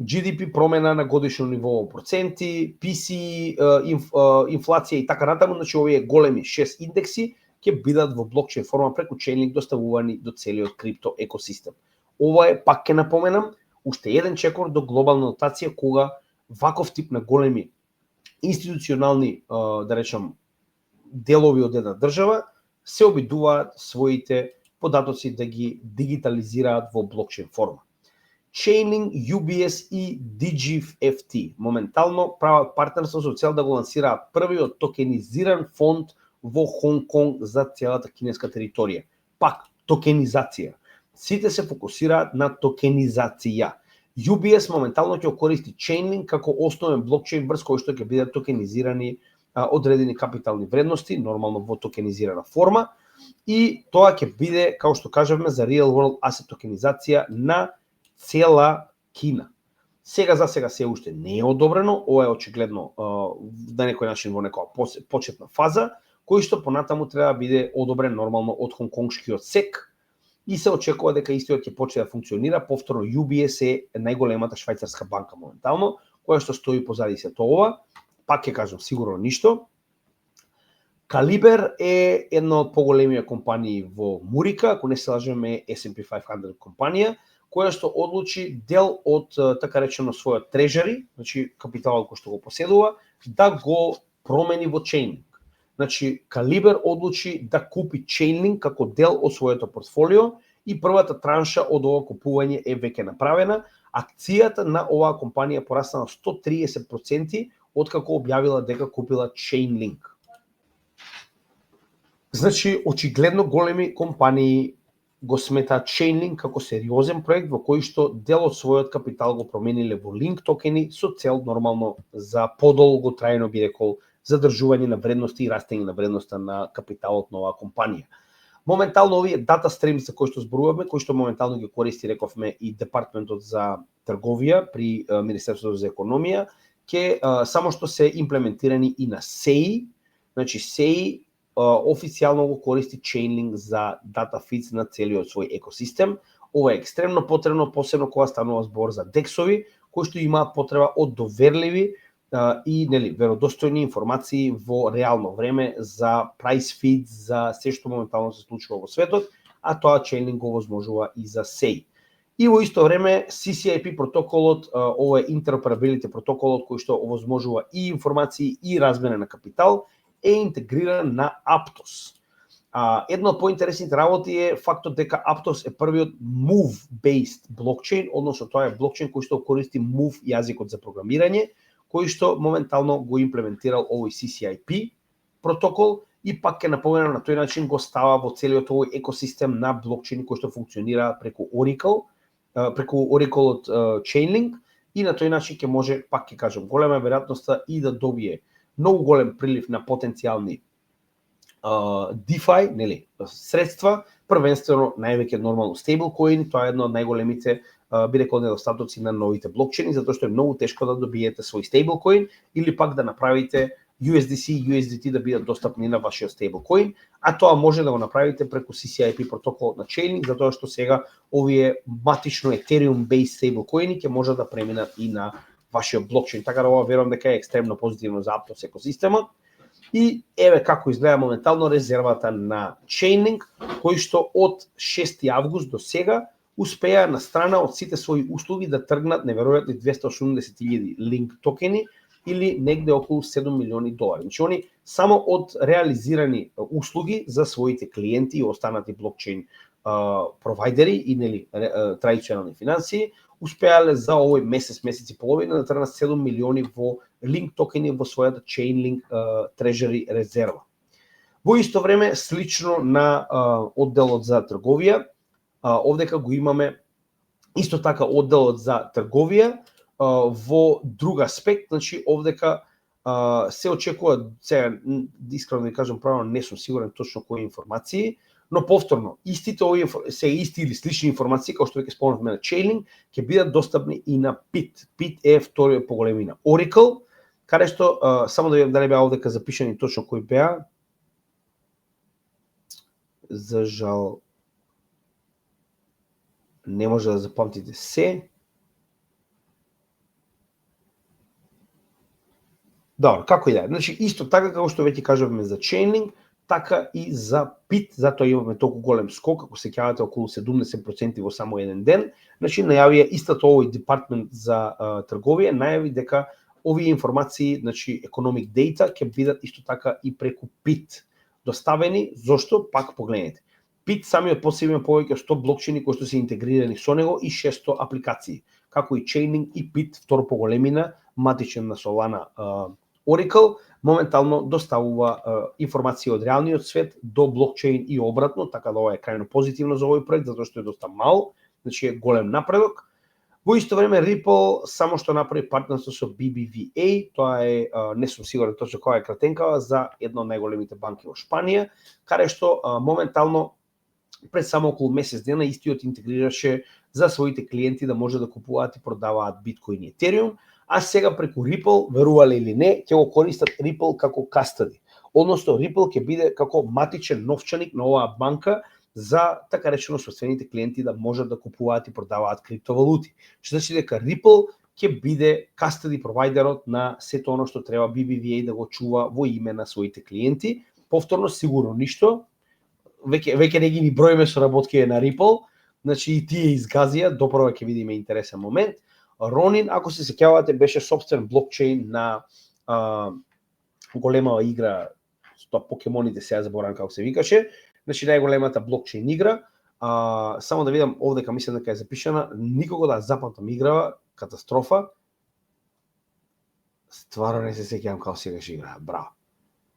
GDP промена на годишно ниво проценти, PC, инфлација и така натаму, значи овие големи 6 индекси ќе бидат во блокчейн форма преку Chainlink доставувани до целиот крипто екосистем. Ова е, пак ќе напоменам, уште еден чекор до глобална нотација кога ваков тип на големи институционални, да речем, делови од една држава се обидуваат своите податоци да ги дигитализираат во блокчейн форма. Chainlink, UBS и DigiFT моментално прават партнерство со цел да го лансираат првиот токенизиран фонд во Хонг Конг за целата кинеска територија. Пак, токенизација. Сите се фокусираат на токенизација. UBS моментално ќе користи Chainlink како основен блокчейн врз кој што ќе бидат токенизирани одредени капитални вредности, нормално во токенизирана форма, и тоа ќе биде, како што кажавме, за real world asset токенизација на цела Кина. Сега за сега се уште не е одобрено, ова е очигледно на некој начин во некоја почетна фаза, кој што понатаму треба да биде одобрен нормално од Хонконгшкиот СЕК, и се очекува дека истиот ќе почне да функционира. Повторно, UBS е најголемата швајцарска банка моментално, која што стои позади сето ова. Пак ќе кажам, сигурно ништо. Калибер е една од поголемија компании во Мурика, ако не се лажеме, S&P 500 компанија, која што одлучи дел од така речено својот трежери, значи капиталот кој што го поседува, да го промени во Chainlink. Значи Калибер одлучи да купи Chainlink како дел од своето портфолио и првата транша од ова купување е веќе направена. Акцијата на оваа компанија порасна на 130% откако објавила дека купила Chainlink. Значи очигледно големи компании го сметаат Chainlink како сериозен проект во кој што дел од својот капитал го промениле во Link токени со цел нормално за подолго трајно би рекол задржување на вредности и растење на вредноста на капиталот на оваа компанија. Моментално овие дата стримс за кои што зборуваме, кои што моментално ги користи, рековме, и Департментот за трговија при Министерството за економија, ќе само што се имплементирани и на SEI, значи SEI официјално го користи Chainlink за дата фидс на целиот свој екосистем. Ова е екстремно потребно, посебно кога станува збор за дексови, кои што имаат потреба од доверливи и веродостојни информации во реално време за price feeds, за се што моментално се случува во светот, а тоа Chainlink го возможува и за SEI. И во исто време CCIP протоколот, ова е интероперабилити протоколот кој што овозможува и информации и размена на капитал, е интегриран на Aptos. Една од поинтересните работи е фактот дека Aptos е првиот Move-based блокчейн, односно тоа е блокчейн кој што користи Move јазикот за програмирање, кој што моментално го имплементирал овој CCIP протокол и пак ќе напоменам на тој начин го става во целиот овој екосистем на блокчейни кој што функционира преку Oracle од Chainlink, и на тој начин ќе може, пак ќе кажам, голема веројатноста и да добие многу голем прилив на потенцијални DeFi, средства, првенствено највеќе нормално стейблкоин. Тоа е едно од најголемите би рекол недостатоци на новите блокчейни, затоа што е многу тешко да добиете свој стейблкоин или пак да направите USDC и USDT да бидат достапни на вашиот стейблкоин, а тоа може да го направите преку CCIP протоколот на Chainlink, затоа што сега овие матично Ethereum-based стейблкоини ќе може да преминат и на вашиот блокчейн. Така да ова верувам дека е екстремно позитивно за Aptos екосистемот. И еве како изгледа моментално резервата на Chainlink, кој што од 6 август до сега успеа на страна од сите своји услуги да тргнат неверојатни 280.000 Link токени или негде околу $7 милиони. Значи они само од реализирани услуги за своите клиенти и останати блокчейн провайдери и традиционални финансии успеале за овој месец и половина да тргнат 7 милиони во Link токени во својата Chainlink Treasury резерва. Во исто време, слично на одделот за трговија, овдека го имаме исто така одделот за трговија во друг аспект. Значи овдека се очекува, сега искрено да кажам правилно, не сум сигурен точно кои информации, но повторно истите овие се исти или слични информации, како што веќе спомнавме на Chainlink, ќе бидат достапни и на PIT. PIT е вториот по големина Oracle, каде што само да видам дали беа овдека запишани точно кои беа. За жал не може да запамтите се. Добро, како и да е. Значи, исто така како што веќе кажавме за Chainlink, така и за PIT, затоа имаме толку голем скок, ако се сеќавате околу 70% во само еден ден. Значи, најавија истото овој департмент за трговија, најави дека овие информации, значи economic data ќе бидат исто така и преку PIT доставени. Зошто? Пак погледнете. PIT самиот по себе има повеќе 100 блокчейни кои што се интегрирани со него и 600 апликации, како и Chainlink и PIT, второ по големина, матичен на Solana Oracle, моментално доставува информација од реалниот свет до блокчейн и обратно, така да ова е крајно позитивно за овој проект, затоа што е доста мал, значи е голем напредок. Во исто време Ripple само што направи партнерство со BBVA, тоа е, не сум сигурен точно која е кратенкава, за една од најголемите банки во Шпанија, каде што моментално пред само околу месец дена истиот интегрираше за своите клиенти да може да купуваат и продаваат биткоин и етериум, а сега преку Ripple, верувале или не, ќе го користат Ripple како custody. Односно Ripple ќе биде како матичен новчаник на оваа банка за така речено собствените клиенти да можат да купуваат и продаваат криптовалути. Што значи дека Ripple ќе биде custody провайдерот на сето оно што треба BBVA да го чува во име на своите клиенти. Повторно сигурно ништо. Веќе не ги ни броиме соработки на Ripple, значи и тие изгазија, допрва ќе видиме интересен момент. Ronin, ако се сеќавате, беше собствен блокчейн на голема игра, тоа покемоните, сега заборавам како се викаше, значи најголемата блокчейн игра. Само да видам овдека, мислам дека е запишана, никого да запамтам играва, катастрофа. Стварно не се сеќавам како сегаш игра, браво.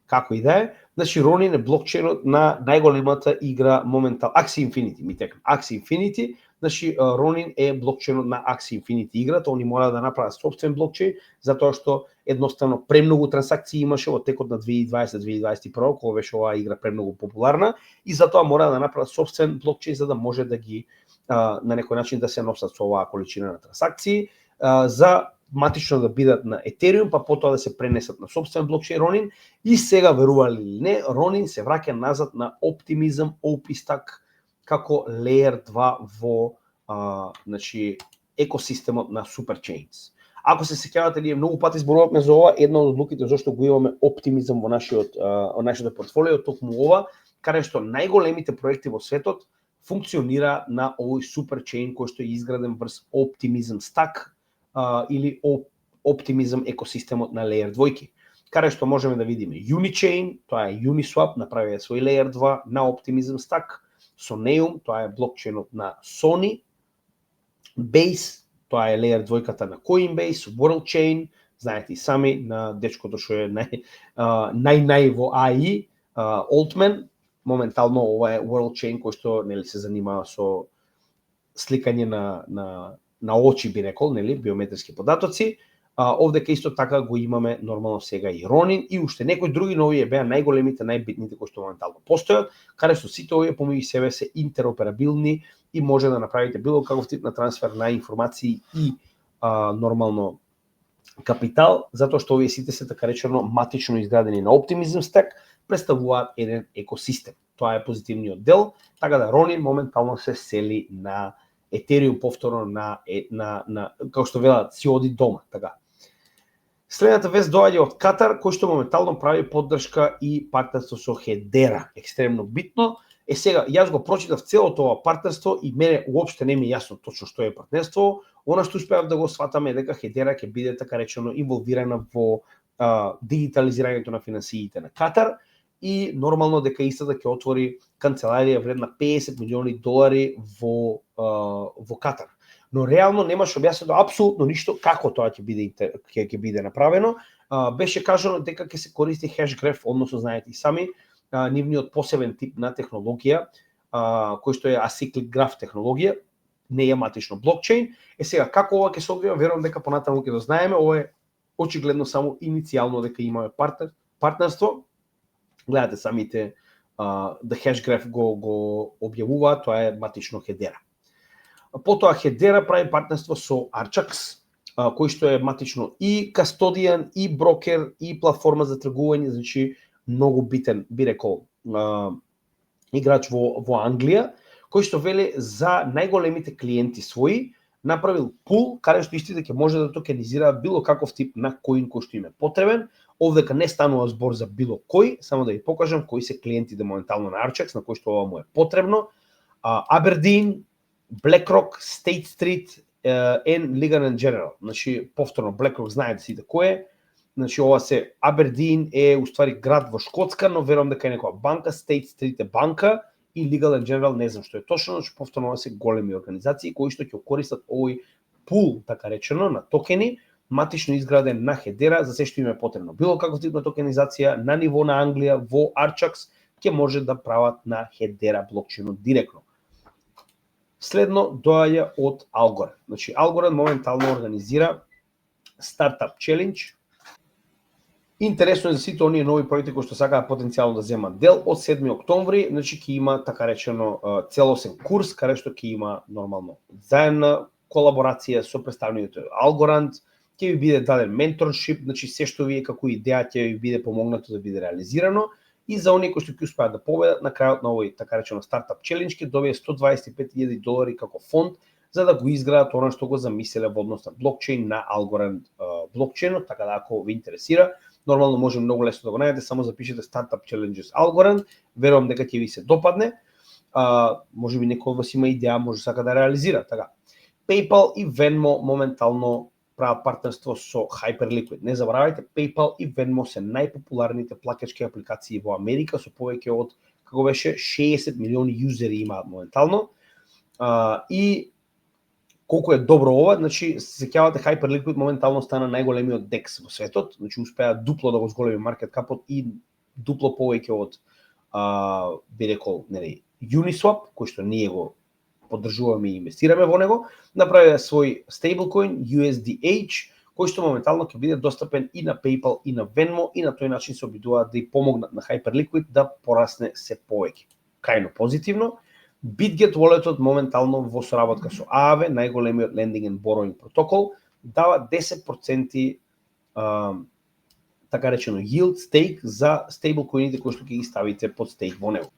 Како и да е, значи Ronin е блокчейнот на најголемата игра моментално, Axie Infinity, ми текам, Axie Infinity, значи Ronin е блокчейнот на Axie Infinity играта, они мора да направат собствен блокчейн, затоа што едноставно премногу трансакции имаше во текот на 2020-2021, кога беше оваа игра премногу популарна, и затоа мора да направат собствен блокчейн за да може да ги на некој начин да се носат со оваа количина на трансакции, за матично да бидат на Ethereum, па потоа да се пренесат на собствен блокчейн Ronin, и сега, верували или не, Ronin се враќа назад на Optimism OP-Stack како Layer 2 во значи, екосистемот на Superchains. Ако се сеќавате, ние многу пати зборувавме за ова, една од одлуките зашто го имаме Optimism во нашето портфолио, токму ова, каде што најголемите проекти во светот функционира на овој Superchain кој што е изграден врз Optimism Stack, или Optimism екосистемот на Layer 2, каде што можеме да видиме Unichain, тоа е Uniswap, направија свој Layer 2 на Optimism Stack, Soneum, тоа е блокчейнот на Sony, Base, тоа е Layer 2 на Coinbase, WorldChain, знаете и сами, на дечкото што е нај во AI, Altman, моментално ова е WorldChain кој што нели се занимава со сликање на очи, би рекол, нели, биометриски податоци. Овдека исто така го имаме нормално сега и Ronin и уште некои други, но овие беа најголемите, најбитните кои што моментално постојат, каде што сите овие помеѓу себе се интероперабилни и може да направите било каков тип на трансфер на информации и нормално капитал, затоа што овие сите се така речено матично изградени на Optimism Stack, представуваат еден екосистем. Тоа е позитивниот дел, така да Ronin моментално се сели на Ethereum повторно на како што велат, си оди дома, така. Следната вест доаѓа од Катар, кој што моментално прави поддршка и партнерство со Hedera, екстремно битно. Сега, јас го прочитав целото ова партнерство и мене уопште не ми е јасно точно што е партнерство. Она што успеав да го сватам е дека Hedera ќе биде така речено инволвирана во дигитализирањето на финансиите на Катар и нормално дека истата ќе отвори канцеларија вредна $50 милиони во Катар. Но реално немаш објаснето апсолутно ништо како тоа ќе биде направено. Беше кажано дека ќе се користи HashGraph, односно знаете и сами, нивниот посебен тип на технологија, кој што е acyclic graph технологија, не е матично блокчейн. Сега како ова ќе се одвива, верувам дека понатаму ќе го знаеме, ова е очигледно само иницијално дека имаме партнерство. Гледате самите The HashGraph го објавуваат, тоа е матично Hedera. Потоа Hedera прави партнерство со Archax, кој што е матично и кастодијан, и брокер, и платформа за тргување, значи многу битен, би рекол, играч во Англија, кој што вели за најголемите клиенти своји направил пул, каде што истите ќе може да токенизираат било каков тип на коин кој што им е потребен. Овдека не станува збор за било кој, само да ви покажам кои се клиентите моментално на Archax, на кои што ова му е потребно. Aberdeen, BlackRock, State Street, Legal & General. Значи, повторно, BlackRock знаете сите кој е. Значи, ова се Абердин е уствари град во Шкотска, но верувам дека е некоја банка, State Street е банка и Legal & General не знам што е точно, значи повторно ова се големи организации кои што ќе користат овој пул, така речено, на токени, матично изграден на Hedera, за се што им е потребно. Било каков тип на токенизација на ниво на Англија во Archax ќе може да прават на Hedera блокчейнот директно. Следно доаѓа од Algorand. Значи Algorand моментално организира Startup Challenge. Интересно е за сите оние нови проекти кои што сакаат потенцијално да земат дел од 7 октомври, значи ќе има така речено целосен курс каде што ќе има нормално заедна колаборација со представниците од Algorand, ќе ви биде даден менторшип, значи се што вие како идеја ќе ви биде помогнато да биде реализирано и за оние кои што ќе успеат да победат на крајот на овој така речено Startup Challenge ќе добие $125,000 како фонд за да го изградат она што го замислиле во однос на блокчейн на Algorand блокчейнот, така да ако ви интересира, нормално може многу лесно да го најдете, само запишете Startup Challenges Algorand, верувам дека ќе ви се допадне. Може би некој од вас има идеја, може сака да реализира, така. PayPal и Venmo моментално прават партнерство со Hyperliquid. Не заборавајте, PayPal и Venmo се најпопуларните плакачки апликации во Америка со повеќе од како беше 60 милиони юзери имаат моментално. И колку е добро ова, значи се сеќавате Hyperliquid моментално стана најголемиот DEX во светот, значи успеа дупло да го зголеми маркет капот и дупло повеќе од би рекол, нели, Uniswap, кој што ние го поддржуваме и инвестираме во него, направија свој стейблкоин USDH, кој што моментално ќе биде достапен и на PayPal и на Venmo и на тој начин се обидуваат да ја помогнат на Hyperliquid да порасне се повеќе. Крајно позитивно. BitGet Walletот моментално во соработка со Aave, најголемиот lending and borrowing протокол, дава 10% така речено yield stake за стейблкоините кои што ќе ги ставите под стейк во него.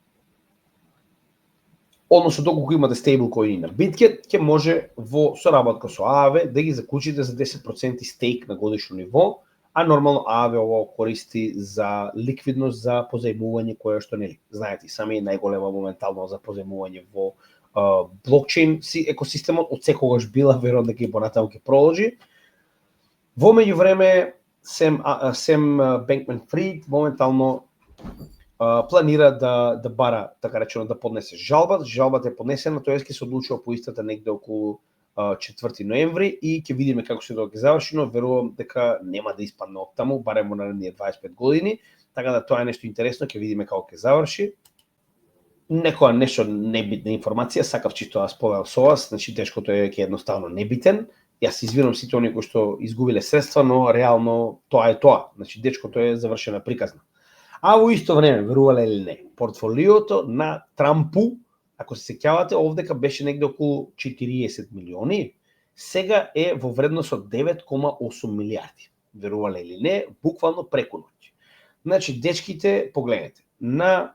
Односно, доколку имате стейблкоини на BitGet, ќе може во соработка со Aave да ги заклучите за 10% стейк на годишно ниво, а нормално Aave ово користи за ликвидност за позајмување кое што нели знаете сами е најголема моментално за позајмување во блокчейн екосистемот од секогаш била, верувам дека и понатаму ќе продолжи. Во меѓувреме Sam Bankman-Fried моментално планира да бара така речено да поднесе жалба. Жалбата е поднесена, тоест ќе се одлучува по истата негде околу 4 ноември и ќе видиме како се тоа ќе заврши, но верувам дека нема да испадне од таму, барем во наредните 25 години, така да тоа е нешто интересно, ќе видиме како ќе заврши. Некоја нешто небитна информација, сакав чисто да споделам со вас, значи дечкото е едноставно небитен. Јас извинувам сите оние кои што изгубиле средства, но реално тоа е тоа. Значи дечкото е завршена приказна. А во исто време, верувале или не, портфолиото на Трампу, ако се сеќавате, овдека беше негде околу 40 милиони, сега е во вредност од 9,8 милиарди. Верувале или не, буквално преку ноќ. Значи, дечките, погледнете, на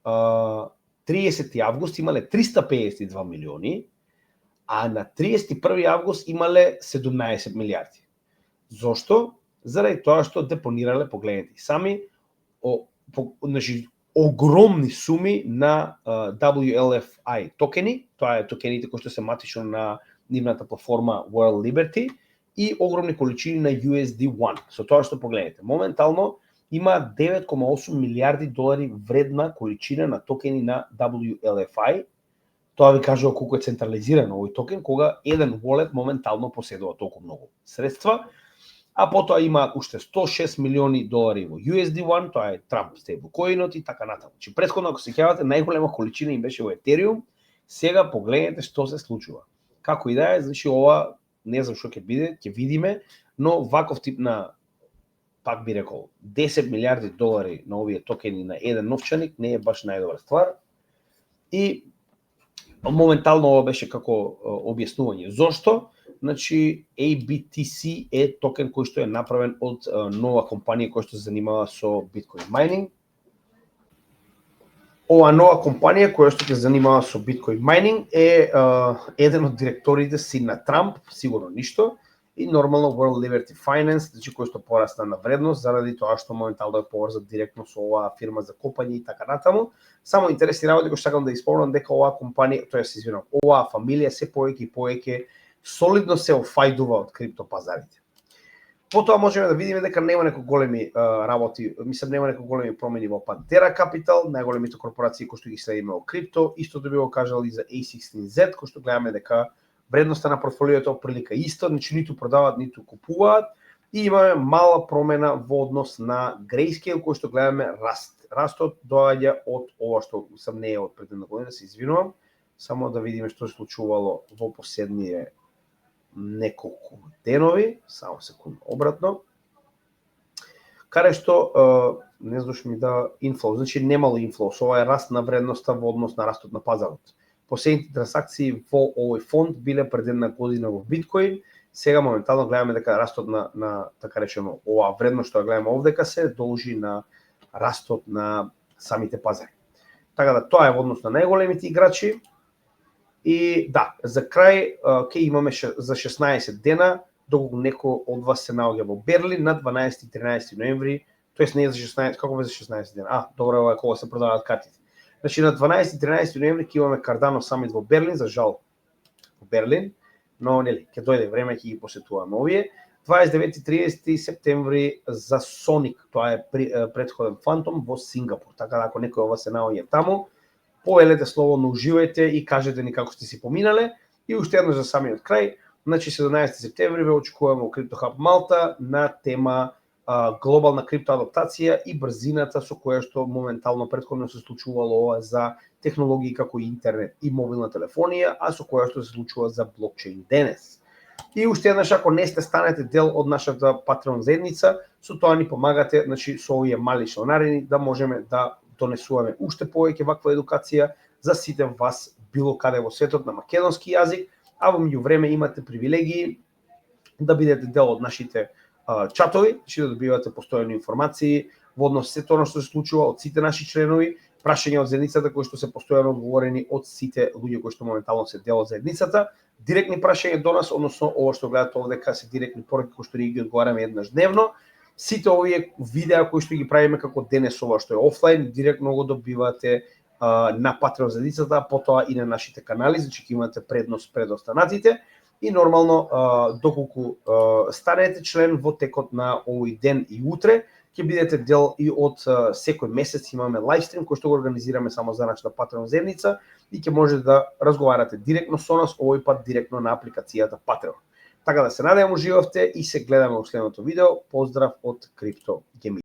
30 август имале 352 милиони, а на 31 август имале 17 милиарди. Зошто? Заради тоа што депонирале, погледнете сами, значи, огромни суми на WLFI токени, тоа е токените кои што се матично на нивната платформа World Liberty и огромни количини на USD1. Со тоа што погледнете, моментално има 9,8 милиарди долари вредна количина на токени на WLFI. Тоа ви кажува колку е централизиран овој токен, кога еден wallet моментално поседува толку многу средства. А потоа има уште 106 милиони долари во USD1, тоа е Trump стейблкоинот и така натаму. Значи претходно ако се сеќавате најголема количина им беше во Ethereum, сега погледнете што се случува. Како и да е, значи ова не знам што ќе биде, ќе видиме, но ваков тип на пак би рекол 10 милиарди долари на овие токени на еден новчаник не е баш најдобра ствар. И моментално ова беше како објаснување. Зошто? Значи, ABTC е токен кој што е направен од нова компанија која што се занимава со биткоин майнинг. Ова нова компанија која што се занимава со биткоин майнинг е еден од директорите син на Трамп, сигурно ништо, и нормално World Liberty Finance, значи кој што порасна на вредност заради тоа што моментално е поврзан директно со оваа фирма за копање и така натаму. Само интересни работи кои што сакам да испомнам дека оваа компанија, тоа се извинувам, оваа фамилија се повеќе и повеќе солидно се офајдува од крипто пазарите. Потоа можеме да видиме дека нема некои големи работи, мислам нема некои големи промени во Pantera Capital, најголемите корпорации кои што ги следиме во крипто, истото би го кажал и за A16Z, кој што гледаме дека вредноста на портфолиото прилика исто, значи ниту продаваат, ниту купуваат, и имаме мала промена во однос на Grayscale, кој што гледаме раст. Растот доаѓа од ова што сам не е од предната година, се извинувам, само да видиме што се случувало во последние неколку денови, само секунда обратно, каде што не знаш ми да инфлоу, значи немало инфлоу, со ова е раст на вредноста во однос на растот на пазарот. Последните трансакции во овој фонд биле пред една година во биткоин, сега моментално гледаме дека растот на така речено оваа вредност што ја гледаме овдека се должи на растот на самите пазари. Така да тоа е во однос на најголемите играчи. И да, за крај ќе имаме за 16 дена, доколку некој од вас се наоѓа во Берлин на 12 и 13 ноември, тоест не е за 16, како бе за 16 дена? Добро, ова е кога се продаваат картите. Значи на 12 и 13 ноември ќе имаме Cardano Summit во Берлин, за жал во Берлин, но нели, ќе дојде време ќе ги посетуваме овие. 29 и 30 септември за Sonic, тоа е претходен Phantom во Сингапур. Така да ако некој од вас се наоѓа таму, повелете слободно, уживајте и кажете ни како сте си поминале. И уште едно за самиот крај, значи 17 септември ве очекуваме во Crypto Hub Малта на тема глобална криптоадаптација и брзината со која што моментално претходно се случувало ова за технологии како интернет и мобилна телефонија, а со која што се случува за блокчейн денес. И уште еднаш, ако не сте станете дел од нашата Patreon заедница, со тоа ни помагате, значи со овие мали членарини да можеме да донесуваме уште повеќе ваква едукација за сите вас било каде во светот на македонски јазик, а во меѓувреме имате привилегии да бидете дел од нашите чатови, значи да добивате постојани информации во однос се тоа што се случува од сите наши членови, прашања од заедницата кои што се постојано одговорени од сите луѓе кои што моментално се дел од заедницата, директни прашања до нас, односно ова што гледате овдека се директни пораки кои што ги одговараме еднаш дневно. Сите овие видеа кои што ги правиме како денес ова што е офлайн, директно го добивате на Patreon заедницата, а потоа и на нашите канали, значи ќе имате предност пред останатите. И нормално, доколку станете член во текот на овој ден и утре, ќе бидете дел и од секој месец имаме лайвстрим кој што го организираме само за нашата Patreon заедница и ќе можете да разговарате директно со нас, овој пат директно на апликацијата Patreon. Така да се надевам уживавте и се гледаме во следното видео. Поздрав од Крипто Геми.